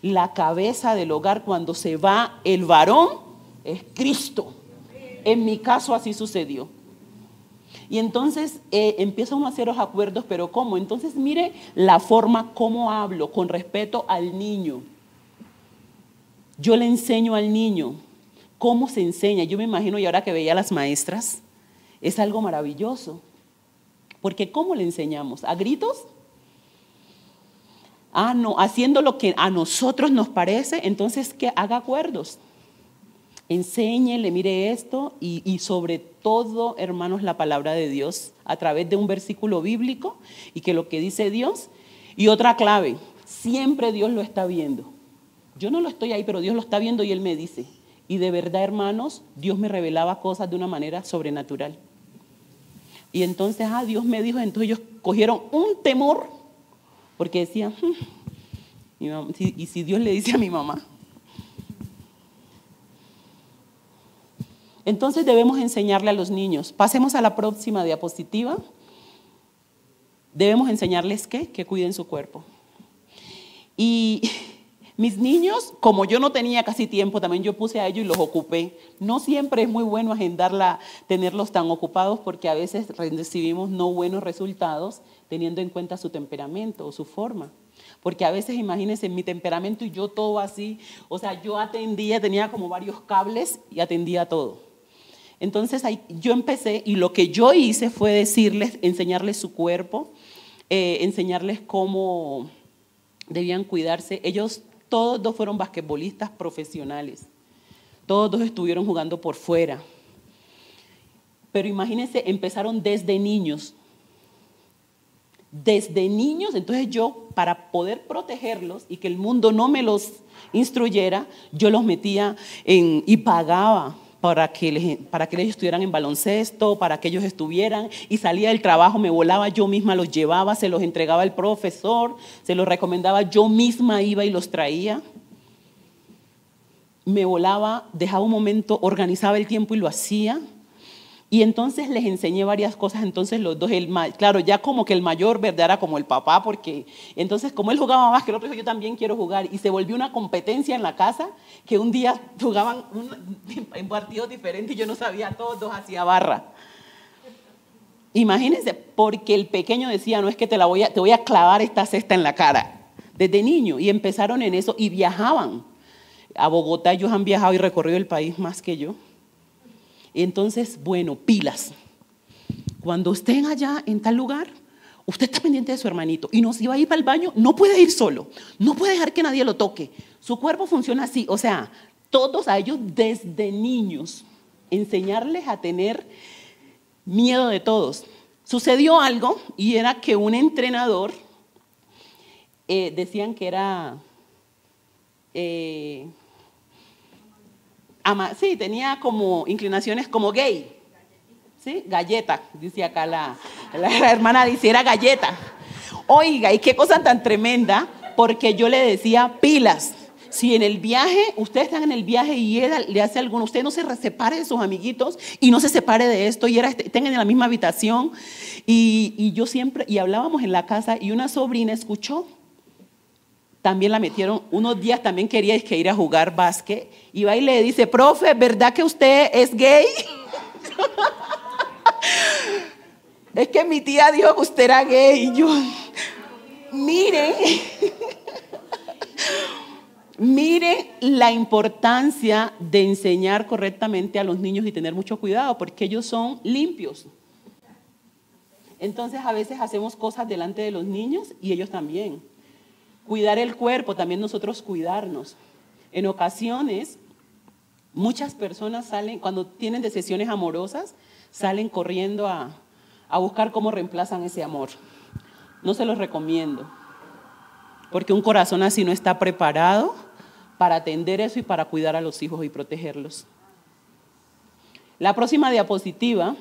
la cabeza del hogar cuando se va el varón es Cristo. En mi caso así sucedió. Y entonces empieza uno a hacer los acuerdos, pero ¿cómo? Entonces mire la forma como hablo con respeto al niño. Yo le enseño al niño cómo se enseña. Yo me imagino, y ahora que veía a las maestras, es algo maravilloso. Porque ¿cómo le enseñamos? ¿A gritos? Ah, no, haciendo lo que a nosotros nos parece, entonces que haga acuerdos. Enséñele, mire esto y sobre todo, hermanos, la palabra de Dios a través de un versículo bíblico y que lo que dice Dios. Y otra clave, siempre Dios lo está viendo. Yo no lo estoy ahí, pero Dios lo está viendo y Él me dice. Y de verdad, hermanos, Dios me revelaba cosas de una manera sobrenatural. Y entonces, Dios me dijo, entonces ellos cogieron un temor porque decían, ¿y si Dios le dice a mi mamá? Entonces debemos enseñarle a los niños. Pasemos a la próxima diapositiva. Debemos enseñarles que cuiden su cuerpo. Y mis niños, como yo no tenía casi tiempo, también yo puse a ellos y los ocupé. No siempre es muy bueno tenerlos tan ocupados porque a veces recibimos no buenos resultados teniendo en cuenta su temperamento o su forma. Porque a veces, imagínense, mi temperamento y yo todo así, o sea, yo atendía, tenía como varios cables y atendía todo. Entonces yo empecé y lo que yo hice fue enseñarles su cuerpo, enseñarles cómo debían cuidarse. Ellos todos dos fueron basquetbolistas profesionales, todos dos estuvieron jugando por fuera. Pero imagínense, empezaron desde niños. desde niños. Entonces yo, para poder protegerlos y que el mundo no me los instruyera, yo los metía y pagaba para que ellos estuvieran en baloncesto, para que ellos estuvieran, y salía del trabajo, me volaba, yo misma los llevaba, se los entregaba al profesor, se los recomendaba, yo misma iba y los traía. Me volaba, dejaba un momento, organizaba el tiempo y lo hacía. Y entonces les enseñé varias cosas. Entonces los dos, claro, ya como que el mayor, ¿verdad?, era como el papá, porque entonces como él jugaba más que el otro, dijo, yo también quiero jugar. Y se volvió una competencia en la casa, que un día jugaban en partidos diferentes y yo no sabía, todos dos hacía barra. Imagínense, porque el pequeño decía, no es que te voy a clavar esta cesta en la cara, desde niño. Y empezaron en eso y viajaban. A Bogotá ellos han viajado y recorrido el país más que yo. Entonces, bueno, pilas. Cuando estén allá en tal lugar, usted está pendiente de su hermanito y no, si va a ir para el baño, no puede ir solo, no puede dejar que nadie lo toque. Su cuerpo funciona así, o sea, todos a ellos desde niños, enseñarles a tener miedo de todos. Sucedió algo y era que un entrenador, decían que era... sí, tenía como inclinaciones como gay, ¿sí? Galleta, dice acá la hermana, dice, era galleta. Oiga, y qué cosa tan tremenda, porque yo le decía, pilas, si en el viaje, ustedes están en el viaje y él le hace alguno, usted no se separe de sus amiguitos y no se separe de esto, y estén en la misma habitación. Y yo siempre, y hablábamos en la casa, y una sobrina escuchó. También la metieron, unos días también quería ir a jugar básquet, y va y le dice, profe, ¿verdad que usted es gay? Es que mi tía dijo que usted era gay. Y yo, miren, miren la importancia de enseñar correctamente a los niños y tener mucho cuidado, porque ellos son limpios. Entonces a veces hacemos cosas delante de los niños y ellos también. Cuidar el cuerpo, también nosotros cuidarnos. En ocasiones, muchas personas salen, cuando tienen decisiones amorosas, salen corriendo a buscar cómo reemplazan ese amor. No se los recomiendo, porque un corazón así no está preparado para atender eso y para cuidar a los hijos y protegerlos. La próxima diapositiva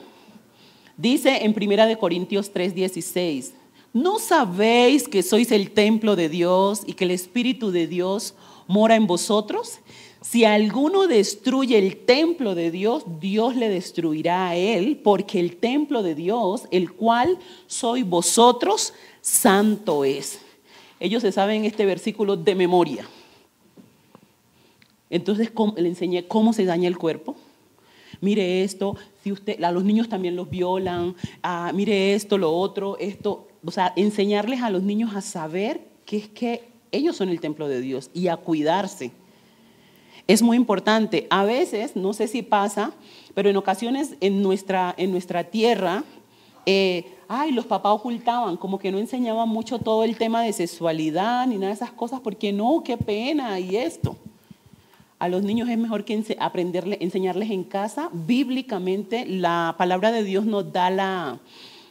dice en 1 Corintios 3:16, ¿no sabéis que sois el templo de Dios y que el Espíritu de Dios mora en vosotros? Si alguno destruye el templo de Dios, Dios le destruirá a él, porque el templo de Dios, el cual sois vosotros, santo es. Ellos se saben este versículo de memoria. Entonces le enseñé cómo se daña el cuerpo. Mire esto, si a los niños también los violan, mire esto, lo otro, esto. O sea, enseñarles a los niños a saber que es que ellos son el templo de Dios y a cuidarse. Es muy importante. A veces, no sé si pasa, pero en ocasiones en nuestra tierra, los papás ocultaban, como que no enseñaban mucho todo el tema de sexualidad ni nada de esas cosas, porque no, qué pena y esto. A los niños es mejor que enseñarles en casa. Bíblicamente, la palabra de Dios nos da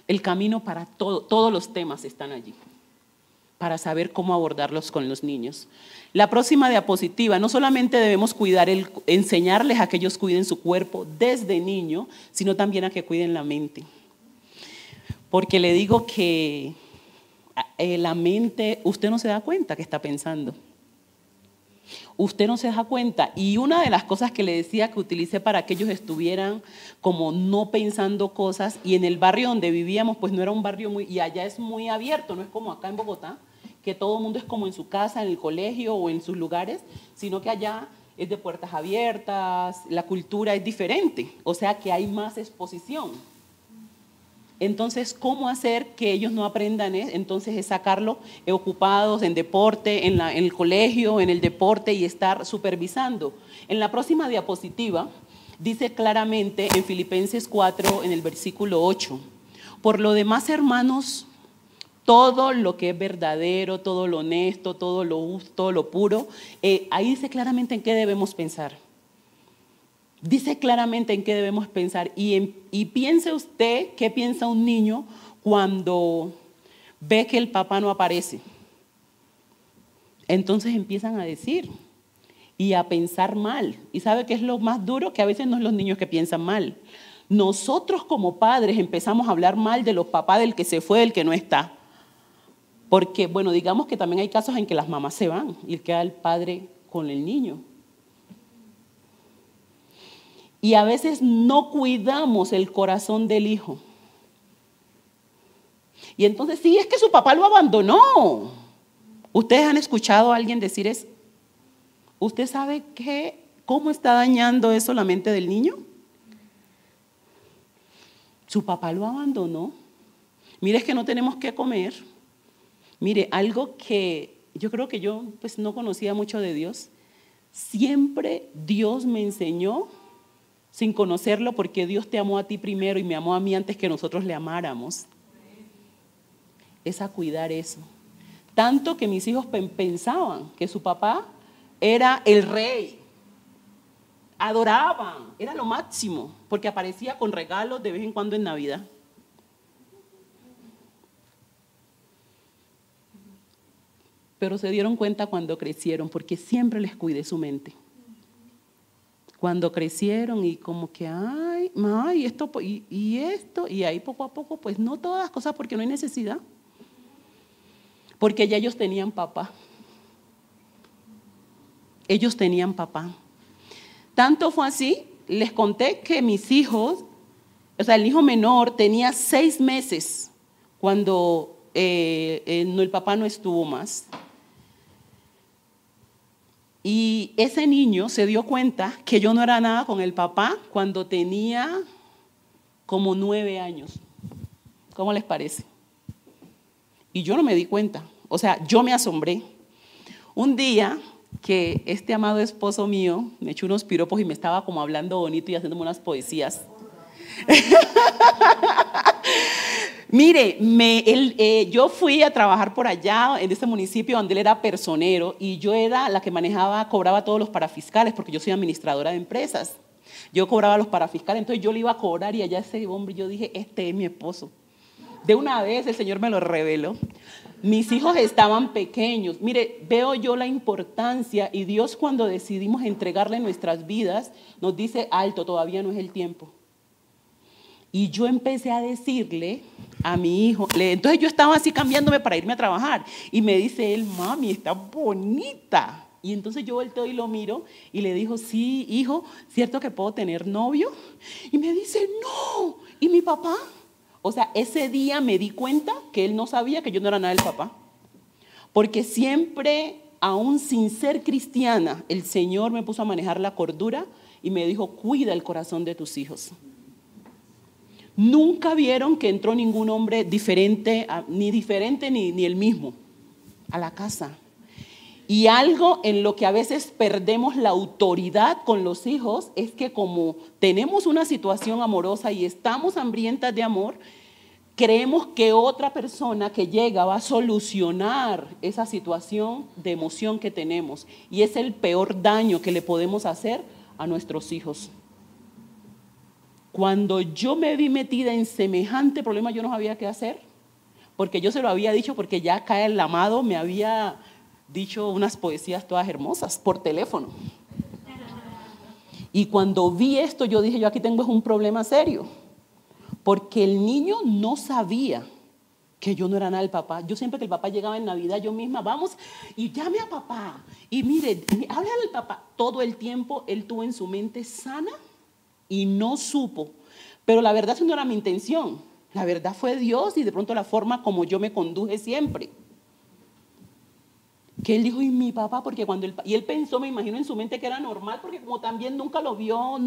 el camino para todos los temas están allí, para saber cómo abordarlos con los niños. La próxima diapositiva, no solamente debemos enseñarles a que ellos cuiden su cuerpo desde niño, sino también a que cuiden la mente. Porque le digo que la mente, usted no se da cuenta que está pensando. Usted no se da cuenta. Y una de las cosas que le decía que utilicé para que ellos estuvieran como no pensando cosas, y en el barrio donde vivíamos, pues no era un barrio y allá es muy abierto, no es como acá en Bogotá, que todo el mundo es como en su casa, en el colegio o en sus lugares, sino que allá es de puertas abiertas, la cultura es diferente, o sea que hay más exposición. Entonces, ¿cómo hacer que ellos no aprendan? Entonces es sacarlos ocupados en deporte, en el colegio, en el deporte, y estar supervisando. En la próxima diapositiva dice claramente en Filipenses 4, en el versículo 8, por lo demás, hermanos, todo lo que es verdadero, todo lo honesto, todo lo justo, todo lo puro, ahí dice claramente en qué debemos pensar. Dice claramente en qué debemos pensar. Y piense usted qué piensa un niño cuando ve que el papá no aparece. Entonces empiezan a decir y a pensar mal. ¿Y sabe qué es lo más duro? Que a veces no es los niños que piensan mal. Nosotros como padres empezamos a hablar mal de los papás del que se fue, del que no está. Porque, bueno, digamos que también hay casos en que las mamás se van y queda el padre con el niño. Y a veces no cuidamos el corazón del hijo. Y entonces, sí, es que su papá lo abandonó. ¿Ustedes han escuchado a alguien decir eso? ¿Usted sabe cómo está dañando eso la mente del niño? Su papá lo abandonó. Mire, es que no tenemos que comer. Mire, algo que yo creo que yo pues no conocía mucho de Dios. Siempre Dios me enseñó, sin conocerlo, porque Dios te amó a ti primero y me amó a mí antes que nosotros le amáramos. Es a cuidar eso. Tanto que mis hijos pensaban que su papá era el rey. Adoraban, era lo máximo, porque aparecía con regalos de vez en cuando en Navidad. Pero se dieron cuenta cuando crecieron, porque siempre les cuidé su mente. Cuando crecieron y como que, ay, esto, y esto, y ahí poco a poco, pues no todas las cosas porque no hay necesidad. Porque ya ellos tenían papá. Ellos tenían papá. Tanto fue así, les conté que mis hijos, o sea, el hijo menor tenía 6 meses cuando el papá no estuvo más. Y ese niño se dio cuenta que yo no era nada con el papá cuando tenía como 9 años. ¿Cómo les parece? Y yo no me di cuenta, o sea, yo me asombré. Un día que este amado esposo mío me echó unos piropos y me estaba como hablando bonito y haciéndome unas poesías. Mire, yo fui a trabajar por allá en ese municipio donde él era personero y yo era la que cobraba todos los parafiscales porque yo soy administradora de empresas. Yo cobraba los parafiscales, entonces yo le iba a cobrar y allá ese hombre, yo dije, este es mi esposo. De una vez el Señor me lo reveló. Mis hijos estaban pequeños. Mire, veo yo la importancia y Dios cuando decidimos entregarle nuestras vidas nos dice, alto, todavía no es el tiempo. Y yo empecé a decirle a mi hijo, entonces yo estaba así cambiándome para irme a trabajar y me dice él, mami, está bonita. Y entonces yo volteo y lo miro y le digo, sí, hijo, ¿cierto que puedo tener novio? Y me dice, no. ¿Y mi papá? O sea, ese día me di cuenta que él no sabía que yo no era nada del papá. Porque siempre, aún sin ser cristiana, el Señor me puso a manejar la cordura y me dijo, cuida el corazón de tus hijos. Nunca vieron que entró ningún hombre diferente ni el mismo a la casa. Y algo en lo que a veces perdemos la autoridad con los hijos es que como tenemos una situación amorosa y estamos hambrientas de amor, creemos que otra persona que llega va a solucionar esa situación de emoción que tenemos. Y es el peor daño que le podemos hacer a nuestros hijos. Cuando yo me vi metida en semejante problema, yo no sabía qué hacer, porque yo se lo había dicho, porque ya acá el amado me había dicho unas poesías todas hermosas por teléfono. Y cuando vi esto, yo dije, yo aquí tengo un problema serio, porque el niño no sabía que yo no era nada del papá. Yo siempre que el papá llegaba en Navidad, yo misma, vamos y llame a papá. Y mire, háblale al papá. Todo el tiempo él tuvo en su mente sana y no supo. Pero la verdad eso no era mi intención. La verdad fue Dios y de pronto la forma como yo me conduje siempre. Que él dijo, y mi papá, porque cuando y él pensó, me imagino en su mente que era normal, porque como también nunca lo vio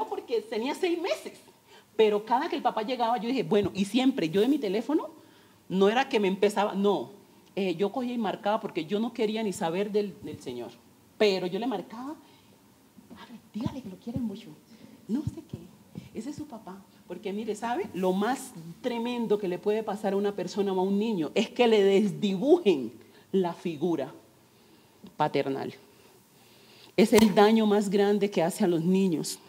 porque tenía 6 meses. Pero cada que el papá llegaba, yo dije, bueno, y siempre yo de mi teléfono, no era que me empezaba, no, yo cogía y marcaba porque yo no quería ni saber del Señor. Pero yo le marcaba, dígale que lo quieren mucho, no sé qué, ese es su papá. Porque mire, ¿sabe? Lo más tremendo que le puede pasar a una persona o a un niño es que le desdibujen la figura paternal. Es el daño más grande que hace a los niños.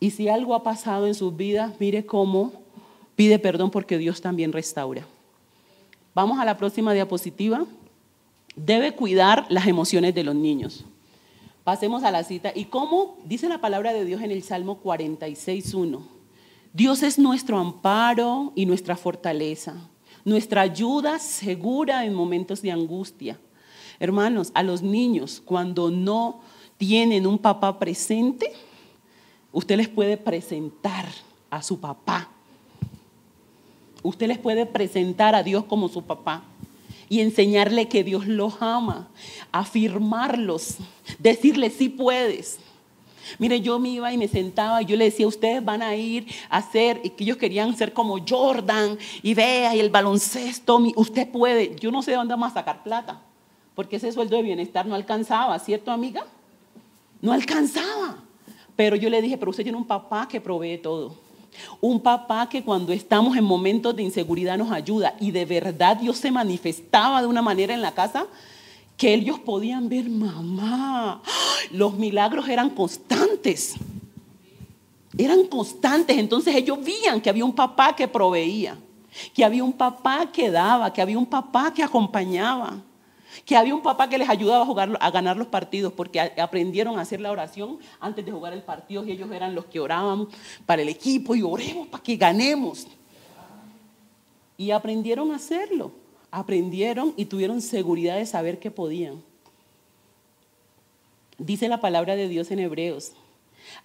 Y si algo ha pasado en sus vidas, mire cómo Pide perdón porque Dios también restaura. Vamos a la próxima diapositiva. Debe cuidar las emociones de los niños. Pasemos a la cita. ¿Y cómo? Dice la palabra de Dios en el Salmo 46:1. Dios es nuestro amparo y nuestra fortaleza, nuestra ayuda segura en momentos de angustia. Hermanos, a los niños, cuando no tienen un papá presente, usted les puede presentar a su papá. Usted les puede presentar a Dios como su papá y enseñarle que Dios los ama, afirmarlos, decirles sí puedes. Mire, yo me iba y me sentaba y yo le decía, ustedes van a ir a hacer, y que ellos querían ser como Jordan, y vea, y el baloncesto, usted puede. Yo no sé de dónde vamos a sacar plata, porque ese sueldo de bienestar no alcanzaba, ¿cierto, amiga? No alcanzaba. Pero yo le dije, pero usted tiene un papá que provee todo. Un papá que cuando estamos en momentos de inseguridad nos ayuda. Y de verdad Dios se manifestaba de una manera en la casa que ellos podían ver, mamá, los milagros eran constantes. Eran constantes. Entonces ellos veían que había un papá que proveía, que había un papá que daba, que había un papá que acompañaba, que había un papá que les ayudaba a ganar los partidos, porque aprendieron a hacer la oración antes de jugar el partido, y ellos eran los que oraban para el equipo y oremos para que ganemos. Y aprendieron a hacerlo, aprendieron y tuvieron seguridad de saber que podían. Dice la palabra de Dios en Hebreos,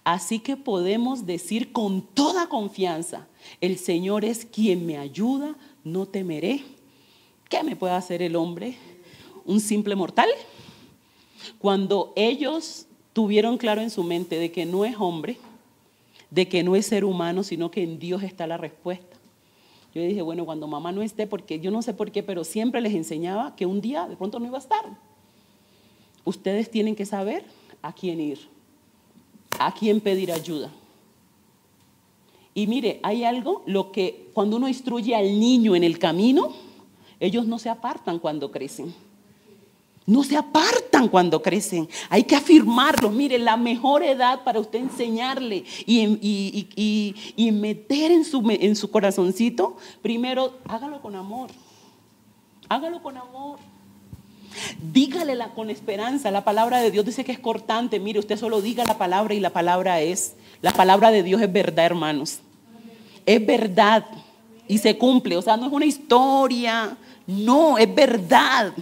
así que podemos decir con toda confianza, el Señor es quien me ayuda, no temeré. ¿Qué me puede hacer el hombre? ¿Un simple mortal? Cuando ellos tuvieron claro en su mente de que no es hombre, de que no es ser humano, sino que en Dios está la respuesta. Yo dije, bueno, cuando mamá no esté, porque yo no sé por qué, pero siempre les enseñaba que un día de pronto no iba a estar. Ustedes tienen que saber a quién ir, a quién pedir ayuda. Y mire, hay algo, lo que cuando uno instruye al niño en el camino, ellos no se apartan cuando crecen. No se apartan cuando crecen. Hay que afirmarlos. Mire, la mejor edad para usted enseñarle y meter en su corazoncito, primero, hágalo con amor. Hágalo con amor. Dígale con esperanza. La palabra de Dios dice que es cortante. Mire, usted solo diga la palabra y la palabra de Dios es verdad, hermanos. Es verdad y se cumple. O sea, no es una historia. No, es verdad.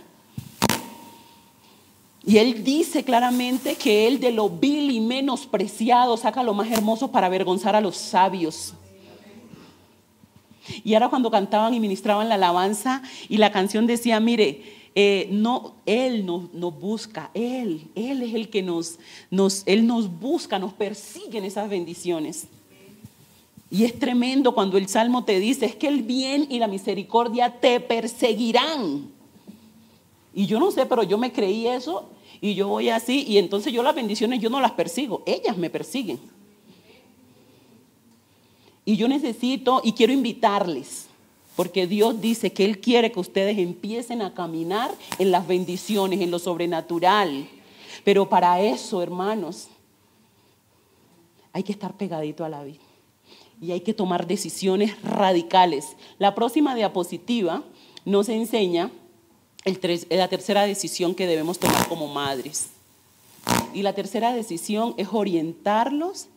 Y él dice claramente que él de lo vil y menospreciado saca lo más hermoso para avergonzar a los sabios. Y ahora cuando cantaban y ministraban la alabanza y la canción decía, mire, no, él nos busca, él es el que él nos busca, nos persigue en esas bendiciones. Y es tremendo cuando el Salmo te dice, es que el bien y la misericordia te perseguirán. Y yo no sé, pero yo me creí eso y yo voy así y entonces yo las bendiciones yo no las persigo, ellas me persiguen. Y yo necesito y quiero invitarles, porque Dios dice que Él quiere que ustedes empiecen a caminar en las bendiciones, en lo sobrenatural. Pero para eso, hermanos, hay que estar pegadito a la vida y hay que tomar decisiones radicales. La próxima diapositiva nos enseña la tercera decisión que debemos tomar como madres. Y la tercera decisión es orientarlos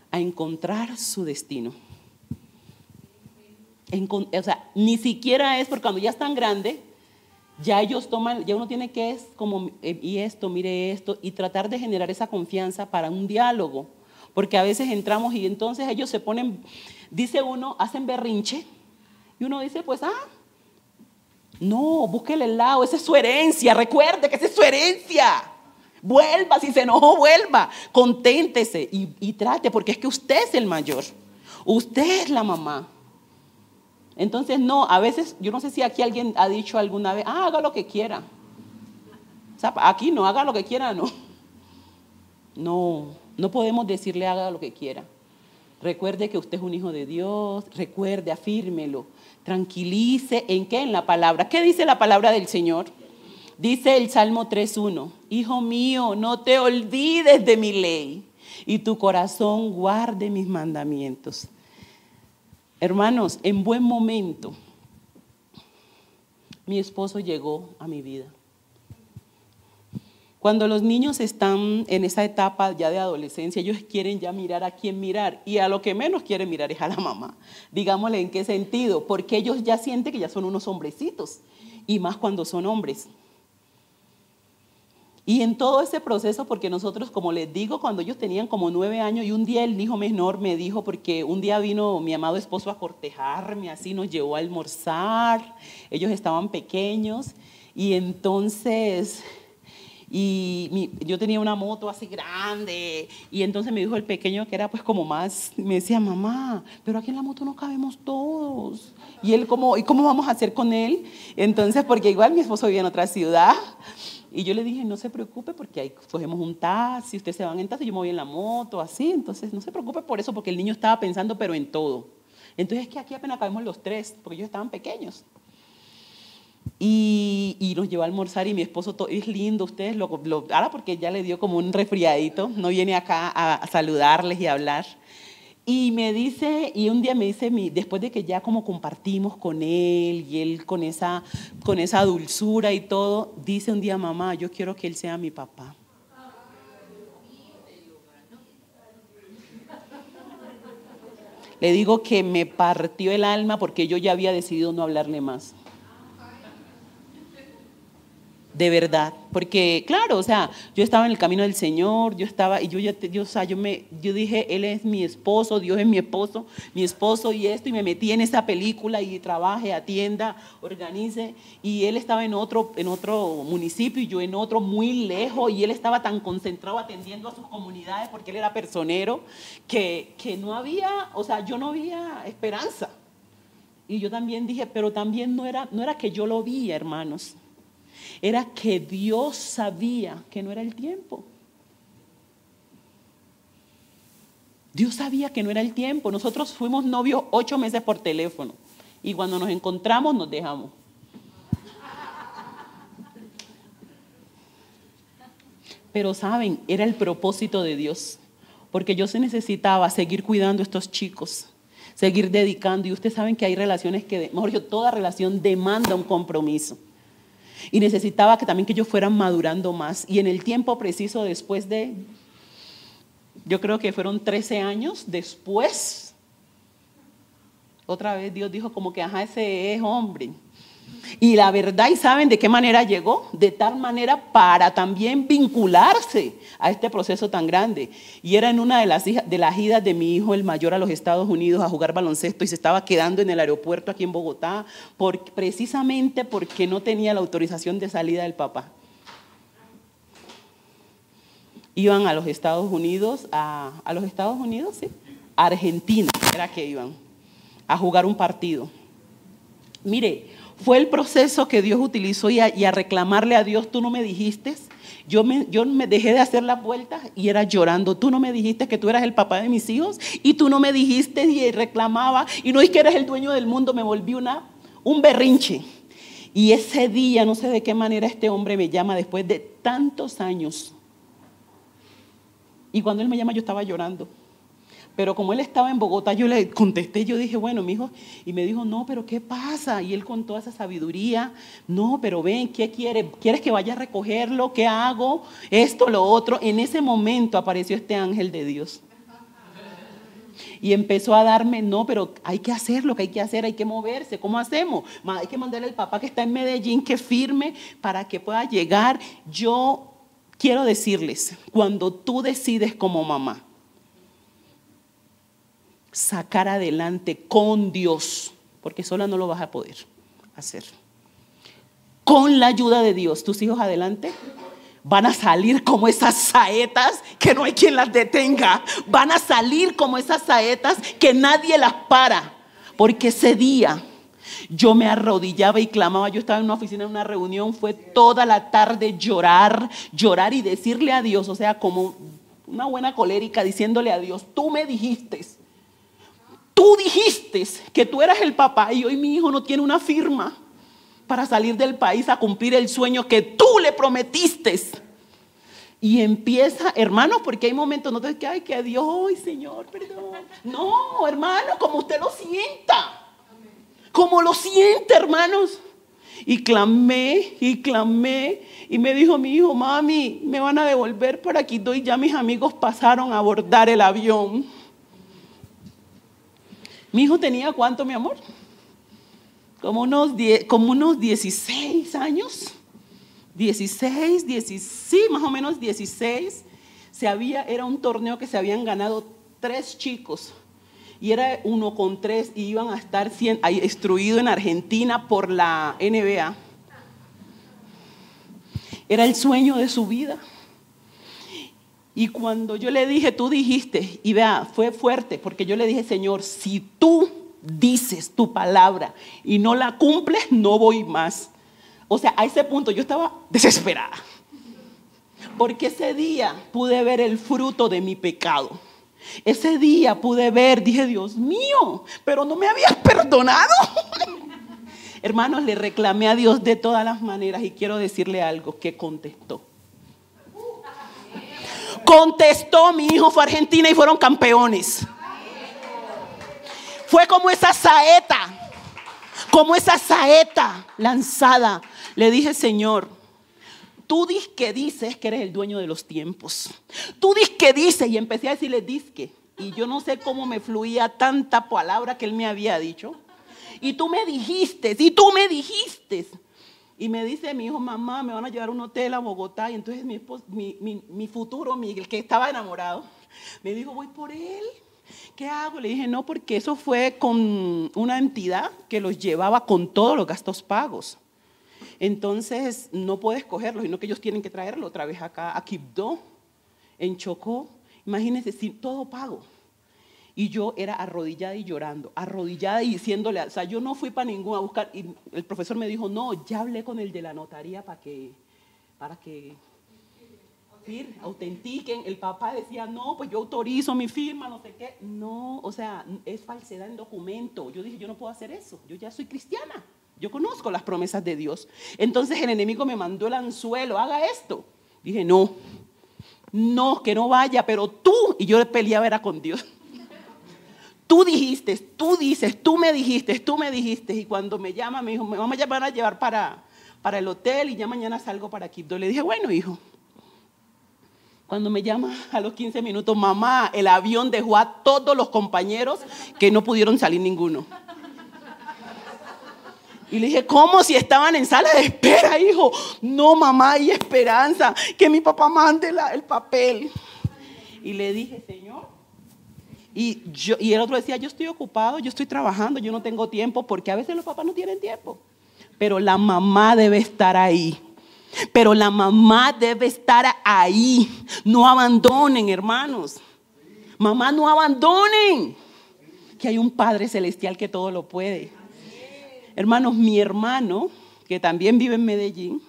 a encontrar su destino. O sea, ni siquiera es porque cuando ya están grandes, ya ellos toman, ya uno tiene que es como, y esto, mire esto, y tratar de generar esa confianza para un diálogo. Porque a veces entramos y entonces ellos se ponen, dice uno, hacen berrinche, y uno dice, pues, no, búsquele el lado, esa es su herencia, recuerde que esa es su herencia. Vuelva, si se enojó, vuelva, conténtese y trate, porque es que usted es el mayor, usted es la mamá. Entonces, no, a veces, yo no sé si aquí alguien ha dicho alguna vez, haga lo que quiera. O sea, aquí no, haga lo que quiera, no. No podemos decirle haga lo que quiera. Recuerde que usted es un hijo de Dios, recuerde, afírmelo, tranquilice, ¿en qué? En la palabra. ¿Qué dice la palabra del Señor? Dice el Salmo 3:1, hijo mío, no te olvides de mi ley y tu corazón guarde mis mandamientos. Hermanos, en buen momento, mi esposo llegó a mi vida. Cuando los niños están en esa etapa ya de adolescencia, ellos quieren ya mirar a quién mirar, y a lo que menos quieren mirar es a la mamá. Digámosle en qué sentido, porque ellos ya sienten que ya son unos hombrecitos, y más cuando son hombres. Y en todo ese proceso, porque nosotros, como les digo, cuando ellos tenían como 9 años, y un día el hijo menor me dijo, porque un día vino mi amado esposo a cortejarme, así nos llevó a almorzar, ellos estaban pequeños, y entonces... yo tenía una moto así grande, y entonces me dijo el pequeño, que era pues como más, me decía, mamá, pero aquí en la moto no cabemos todos. Y él ¿y cómo vamos a hacer con él? Entonces, porque igual mi esposo vivía en otra ciudad, y yo le dije, no se preocupe, porque ahí cogemos un taxi, ustedes se van en taxi, yo me voy en la moto, así, entonces no se preocupe por eso, porque el niño estaba pensando, pero en todo. Entonces es que aquí apenas cabemos los 3, porque ellos estaban pequeños. Y nos llevó a almorzar, y mi esposo es lindo, ustedes ahora porque ya le dio como un resfriadito, no viene acá a saludarles y a hablar. Y me dice, y un día me dice, después de que ya como compartimos con él, y él con esa dulzura y todo, dice un día, mamá, yo quiero que él sea mi papá. Le digo que me partió el alma, porque yo ya había decidido no hablarle más. De verdad, porque claro, o sea, yo estaba en el camino del Señor, yo dije, Él es mi esposo, Dios es mi esposo y esto, y me metí en esa película, y trabaje, atienda, organice, y Él estaba en otro municipio, y yo en otro muy lejos, y Él estaba tan concentrado atendiendo a sus comunidades, porque Él era personero, que no había, o sea, yo no había esperanza. Y yo también dije, pero también no era que yo lo vi, hermanos. Era que Dios sabía que no era el tiempo. Dios sabía que no era el tiempo. Nosotros fuimos novios 8 meses por teléfono, y cuando nos encontramos nos dejamos. Pero saben, era el propósito de Dios, porque yo necesitaba seguir cuidando a estos chicos, seguir dedicando, y ustedes saben que hay relaciones toda relación demanda un compromiso. Y necesitaba también que ellos fueran madurando más. Y en el tiempo preciso, después de, yo creo que fueron 13 años después, otra vez Dios dijo como que, ese es hombre. Y la verdad, ¿y saben de qué manera llegó? De tal manera para también vincularse a este proceso tan grande. Y era en una de las idas de mi hijo, el mayor, a los Estados Unidos a jugar baloncesto, y se estaba quedando en el aeropuerto aquí en Bogotá, precisamente porque no tenía la autorización de salida del papá. Iban a los Estados Unidos, a Argentina, era que iban a jugar un partido. Mire, fue el proceso que Dios utilizó, y a reclamarle a Dios, tú no me dijiste, yo me dejé de hacer las vueltas, y era llorando, tú no me dijiste que tú eras el papá de mis hijos, y tú no me dijiste, y reclamaba, y no es que eres el dueño del mundo, me volví un berrinche. Y ese día, no sé de qué manera, este hombre me llama después de tantos años, y cuando él me llama yo estaba llorando. Pero como él estaba en Bogotá, yo le contesté, yo dije, bueno, mijo, y me dijo, no, pero ¿qué pasa? Y él con toda esa sabiduría, no, pero ven, ¿qué quieres? ¿Quieres que vaya a recogerlo? ¿Qué hago? Esto, lo otro. En ese momento apareció este ángel de Dios. Y empezó a darme, no, pero hay que hacer lo que hay que hacer, hay que moverse. ¿Cómo hacemos? Hay que mandarle al papá que está en Medellín que firme para que pueda llegar. Yo quiero decirles, cuando tú decides como mamá sacar adelante con Dios, porque sola no lo vas a poder hacer, con la ayuda de Dios, tus hijos adelante van a salir como esas saetas que no hay quien las detenga. Van a salir como esas saetas que nadie las para. Porque ese día yo me arrodillaba y clamaba. Yo estaba en una oficina, en una reunión, fue toda la tarde llorar y decirle a Dios, o sea, como una buena colérica, diciéndole a Dios, tú dijiste que tú eras el papá, y hoy mi hijo no tiene una firma para salir del país a cumplir el sueño que tú le prometiste. Y empieza, hermanos, porque hay momentos, no te que ay, que Dios, ay, Señor, perdón. No, hermano, como usted lo sienta. Como lo siente, hermanos. Y clamé, y me dijo mi hijo, mami, me van a devolver para Quito, y ya mis amigos pasaron a abordar el avión. Mi hijo tenía, ¿cuánto, mi amor? Como unos 16 años. 16, sí, más o menos 16. Era un torneo que se habían ganado 3 chicos. Y era 1 con 3 y iban a estar instruidos en Argentina por la NBA. Era el sueño de su vida. Y cuando yo le dije, tú dijiste, y vea, fue fuerte, porque yo le dije, Señor, si tú dices tu palabra y no la cumples, no voy más. O sea, a ese punto yo estaba desesperada. Porque ese día pude ver el fruto de mi pecado. Ese día pude ver, dije, Dios mío, pero no me habías perdonado. Hermanos, le reclamé a Dios de todas las maneras y quiero decirle algo, que contestó. Contestó, mi hijo fue a Argentina y fueron campeones. Fue como esa saeta lanzada. Le dije, Señor, tú dices que eres el dueño de los tiempos. Tú dices, y empecé a decirle disque. Y yo no sé cómo me fluía tanta palabra que él me había dicho. Y tú me dijiste. Y me dice mi hijo, mamá, me van a llevar a un hotel a Bogotá. Y entonces mi futuro, el que estaba enamorado, me dijo, voy por él. ¿Qué hago? Le dije, no, porque eso fue con una entidad que los llevaba con todos los gastos pagos. Entonces no puedes cogerlo, sino que ellos tienen que traerlo otra vez acá a Quibdó, en Chocó. Imagínense, sin todo pago. Y yo era arrodillada y llorando, arrodillada y diciéndole, o sea, yo no fui para ningún a buscar. Y el profesor me dijo, no, ya hablé con el de la notaría para que autentiquen. El papá decía, no, pues yo autorizo mi firma, no sé qué. No, o sea, es falsedad en documento. Yo dije, yo no puedo hacer eso, yo ya soy cristiana. Yo conozco las promesas de Dios. Entonces el enemigo me mandó el anzuelo, haga esto. Dije, no, que no vaya, pero tú, y yo peleaba era con Dios. Tú dices, tú me dijiste. Y cuando me llama, me dijo, me van a llevar para el hotel y ya mañana salgo para Quibdó. Le dije, bueno, hijo. Cuando me llama a los 15 minutos, mamá, el avión dejó a todos los compañeros que no pudieron salir ninguno. Y le dije, ¿cómo? Si estaban en sala de espera, hijo. No, mamá, hay esperanza, que mi papá mande el papel. Y le dije, Señor. Y el otro decía, yo estoy ocupado, yo estoy trabajando, yo no tengo tiempo, porque a veces los papás no tienen tiempo. Pero la mamá debe estar ahí. No abandonen, hermanos. Mamá, no abandonen. Que hay un Padre Celestial que todo lo puede. Hermanos, mi hermano, que también vive en Medellín,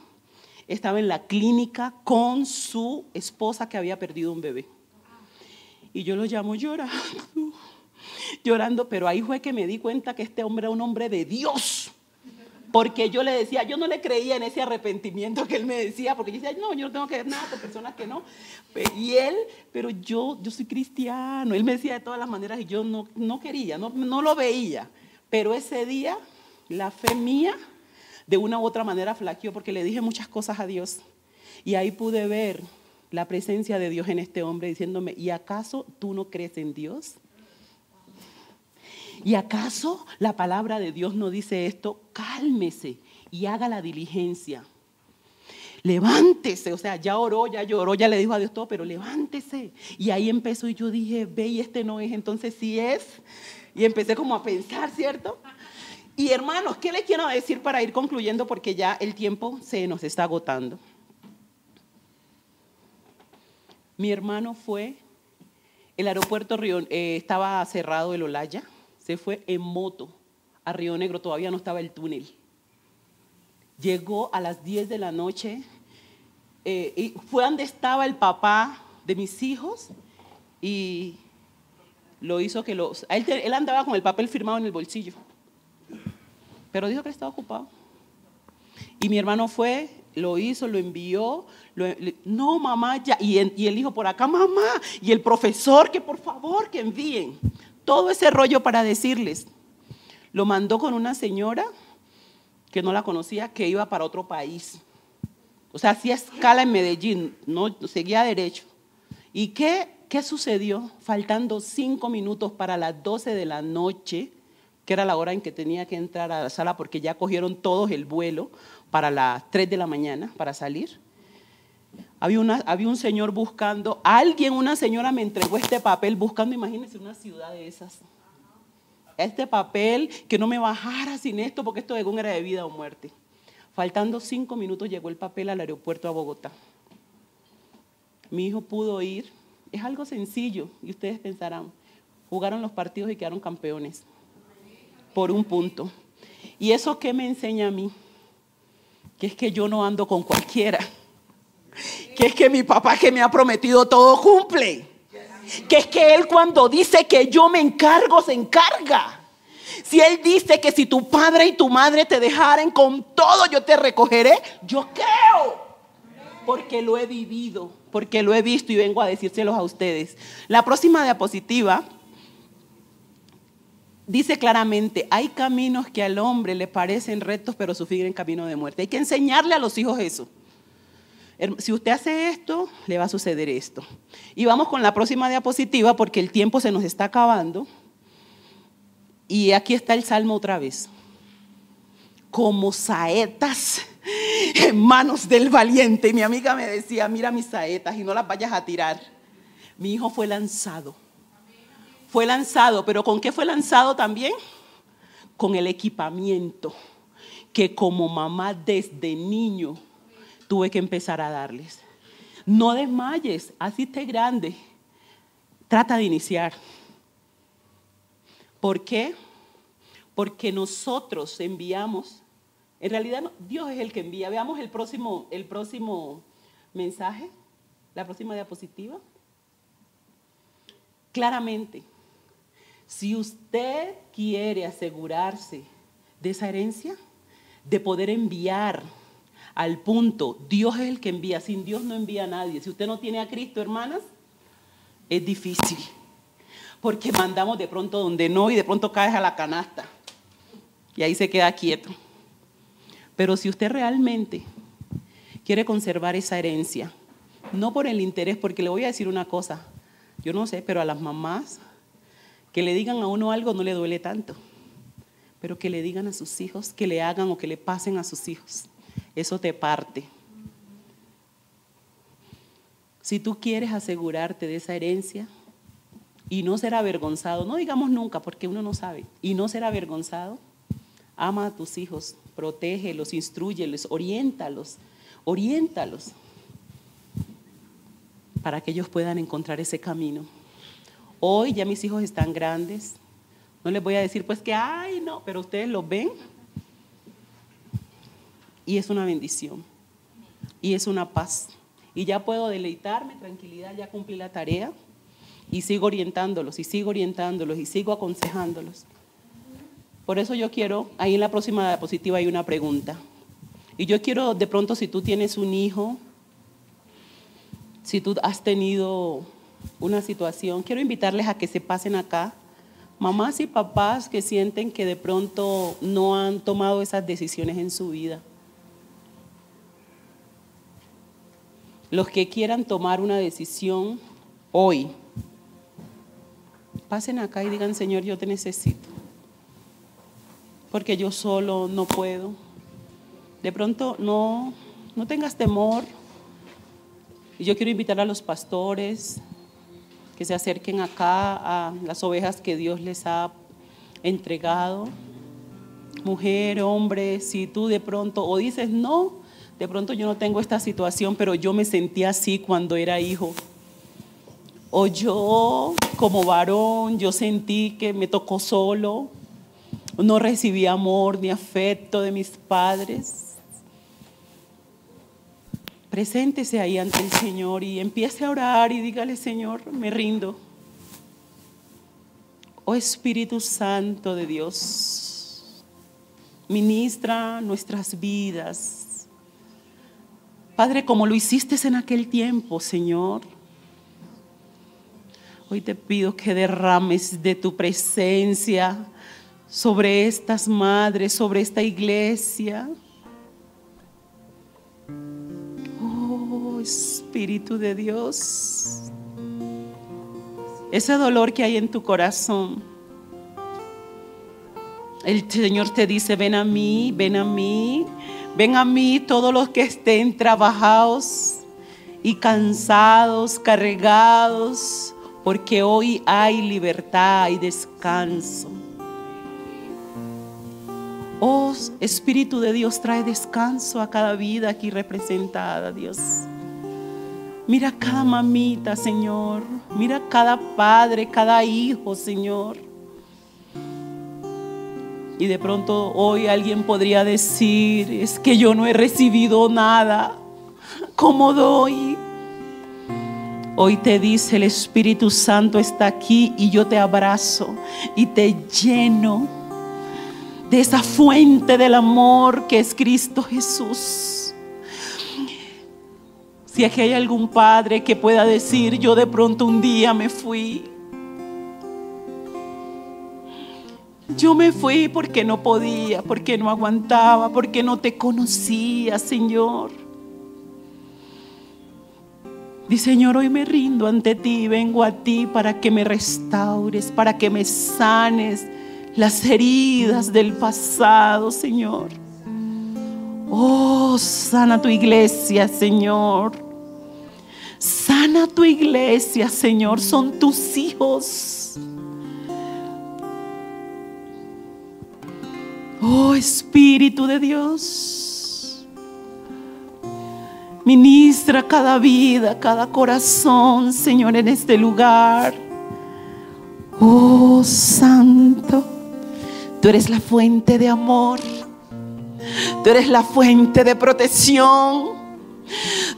estaba en la clínica con su esposa que había perdido un bebé. Y yo lo llamo llorando, pero ahí fue que me di cuenta que este hombre era un hombre de Dios. Porque yo le decía, yo no le creía en ese arrepentimiento que él me decía, porque yo decía, no, yo no tengo que ver nada con personas que no. Y él, pero yo soy cristiano. Él me decía de todas las maneras y yo no quería, no lo veía. Pero ese día, la fe mía, de una u otra manera flaqueó porque le dije muchas cosas a Dios. Y ahí pude ver la presencia de Dios en este hombre diciéndome, ¿y acaso tú no crees en Dios? ¿Y acaso la palabra de Dios no dice esto? Cálmese y haga la diligencia. Levántese, o sea, ya oró, ya lloró, ya le dijo a Dios todo, pero levántese. Y ahí empezó y yo dije, ve, y este no es, entonces sí es. Y empecé como a pensar, ¿cierto? Y hermanos, ¿qué les quiero decir para ir concluyendo? Porque ya el tiempo se nos está agotando. Mi hermano fue, el aeropuerto estaba cerrado el Olaya. Se fue en moto a Río Negro, todavía no estaba el túnel. Llegó a las 10 de la noche y fue donde estaba el papá de mis hijos y lo hizo que él andaba con el papel firmado en el bolsillo, pero dijo que estaba ocupado. Y mi hermano fue, lo hizo, lo envió. No, mamá, ya. Y el hijo por acá, mamá. Y el profesor, que por favor, que envíen. Todo ese rollo para decirles. Lo mandó con una señora que no la conocía, que iba para otro país. O sea, hacía escala en Medellín, no seguía derecho. ¿Y qué sucedió? Faltando 5 minutos para las 12 de la noche, que era la hora en que tenía que entrar a la sala, porque ya cogieron todos el vuelo para las 3 de la mañana para salir. Había un señor buscando, una señora me entregó este papel buscando, imagínense una ciudad de esas. Este papel, que no me bajara sin esto, porque esto era de vida o muerte. Faltando 5 minutos llegó el papel al aeropuerto a Bogotá. Mi hijo pudo ir, es algo sencillo, y ustedes pensarán, jugaron los partidos y quedaron campeones, por 1 punto. ¿Y eso qué me enseña a mí? Que es que yo no ando con cualquiera, que es que mi papá que me ha prometido todo cumple, que es que Él cuando dice que yo me encargo, se encarga. Si Él dice que si tu padre y tu madre te dejaren, con todo yo te recogeré, yo creo, porque lo he vivido, porque lo he visto y vengo a decírselos a ustedes. La próxima diapositiva dice claramente, hay caminos que al hombre le parecen rectos, pero su fin en camino de muerte. Hay que enseñarle a los hijos eso. Si usted hace esto, le va a suceder esto. Y vamos con la próxima diapositiva porque el tiempo se nos está acabando. Y aquí está el Salmo otra vez. Como saetas en manos del valiente. Y mi amiga me decía, mira mis saetas y no las vayas a tirar. Mi hijo fue lanzado. Fue lanzado, pero ¿con qué fue lanzado también? Con el equipamiento que como mamá desde niño tuve que empezar a darles. No desmayes, así esté grande. Trata de iniciar. ¿Por qué? Porque nosotros enviamos, en realidad Dios es el que envía. Veamos el próximo mensaje, la próxima diapositiva. Claramente, si usted quiere asegurarse de esa herencia, de poder enviar al punto, Dios es el que envía, sin Dios no envía a nadie. Si usted no tiene a Cristo, hermanas, es difícil, porque mandamos de pronto donde no y de pronto caes a la canasta y ahí se queda quieto. Pero si usted realmente quiere conservar esa herencia, no por el interés, porque le voy a decir una cosa, yo no sé, pero a las mamás que le digan a uno algo no le duele tanto, pero que le digan a sus hijos, que le hagan o que le pasen a sus hijos, eso te parte. Si tú quieres asegurarte de esa herencia y no ser avergonzado, no digamos nunca porque uno no sabe, y no ser avergonzado, ama a tus hijos, protégelos, instrúyelos, oriéntalos para que ellos puedan encontrar ese camino. Hoy ya mis hijos están grandes, no les voy a decir pues que ay no, pero ustedes los ven y es una bendición y es una paz y ya puedo deleitarme, tranquilidad, ya cumplí la tarea y sigo orientándolos y sigo aconsejándolos. Por eso yo quiero, ahí en la próxima diapositiva hay una pregunta y yo quiero de pronto, si tú tienes un hijo, si tú has tenido una situación, quiero invitarles a que se pasen acá, mamás y papás que sienten que de pronto no han tomado esas decisiones en su vida. Los que quieran tomar una decisión hoy, pasen acá y digan, Señor, yo te necesito, porque yo solo no puedo. De pronto no tengas temor. Y yo quiero invitar a los pastores que se acerquen acá a las ovejas que Dios les ha entregado. Mujer, hombre, si tú de pronto o dices no, de pronto yo no tengo esta situación, pero yo me sentí así cuando era hijo. O yo como varón, yo sentí que me tocó solo, no recibí amor ni afecto de mis padres. Preséntese ahí ante el Señor y empiece a orar y dígale, Señor, me rindo. Oh Espíritu Santo de Dios, ministra nuestras vidas. Padre, como lo hiciste en aquel tiempo, Señor, hoy te pido que derrames de tu presencia sobre estas madres, sobre esta iglesia. Oh, Espíritu de Dios, ese dolor que hay en tu corazón, el Señor te dice: ven a mí, ven a mí, ven a mí todos los que estén trabajados y cansados, cargados, porque hoy hay libertad y descanso. Oh, Espíritu de Dios, trae descanso a cada vida aquí representada, Dios. Mira cada mamita, Señor. Mira cada padre, cada hijo, Señor. Y de pronto hoy alguien podría decir: es que yo no he recibido nada. ¿Cómo doy? Hoy te dice: el Espíritu Santo está aquí y yo te abrazo y te lleno de esa fuente del amor que es Cristo Jesús. Si aquí hay algún padre que pueda decir: yo de pronto un día me fui. Yo me fui porque no podía, porque no aguantaba, porque no te conocía, Señor. Dice: Señor, hoy me rindo ante ti, vengo a ti para que me restaures, para que me sanes las heridas del pasado, Señor. Oh, sana tu iglesia, Señor. Sana tu iglesia, Señor. Son tus hijos. Oh, Espíritu de Dios, ministra cada vida, cada corazón, Señor, en este lugar. Oh, Santo, tú eres la fuente de amor, tú eres la fuente de protección,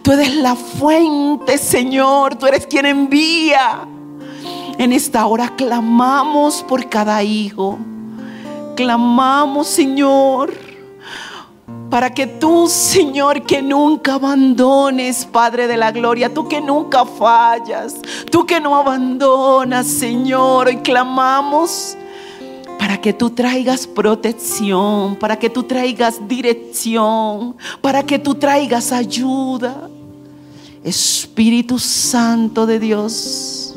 tú eres la fuente, Señor, tú eres quien envía. En esta hora clamamos por cada hijo. Clamamos, Señor, para que tú, Señor, que nunca abandones, Padre de la gloria, tú que nunca fallas, tú que no abandonas, Señor. Hoy clamamos para que tú traigas protección, para que tú traigas dirección, para que tú traigas ayuda. Espíritu Santo de Dios,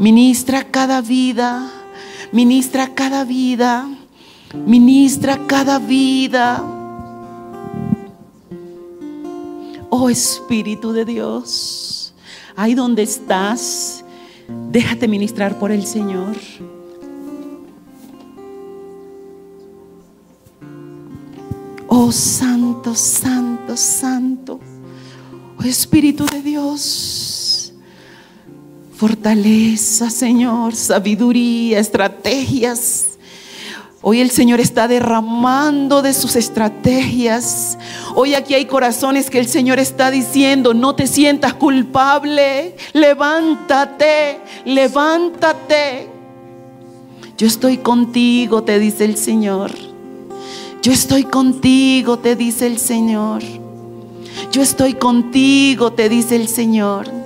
ministra cada vida. Ministra cada vida, ministra cada vida. Oh, Espíritu de Dios, ahí donde estás, déjate ministrar por el Señor. Oh, Santo, Santo, Santo. Oh, Espíritu de Dios, fortaleza, Señor, sabiduría, estrategias. Hoy el Señor está derramando de sus estrategias. Hoy aquí hay corazones que el Señor está diciendo: no te sientas culpable, levántate, levántate. Yo estoy contigo, te dice el Señor. Yo estoy contigo, te dice el Señor. Yo estoy contigo, te dice el Señor.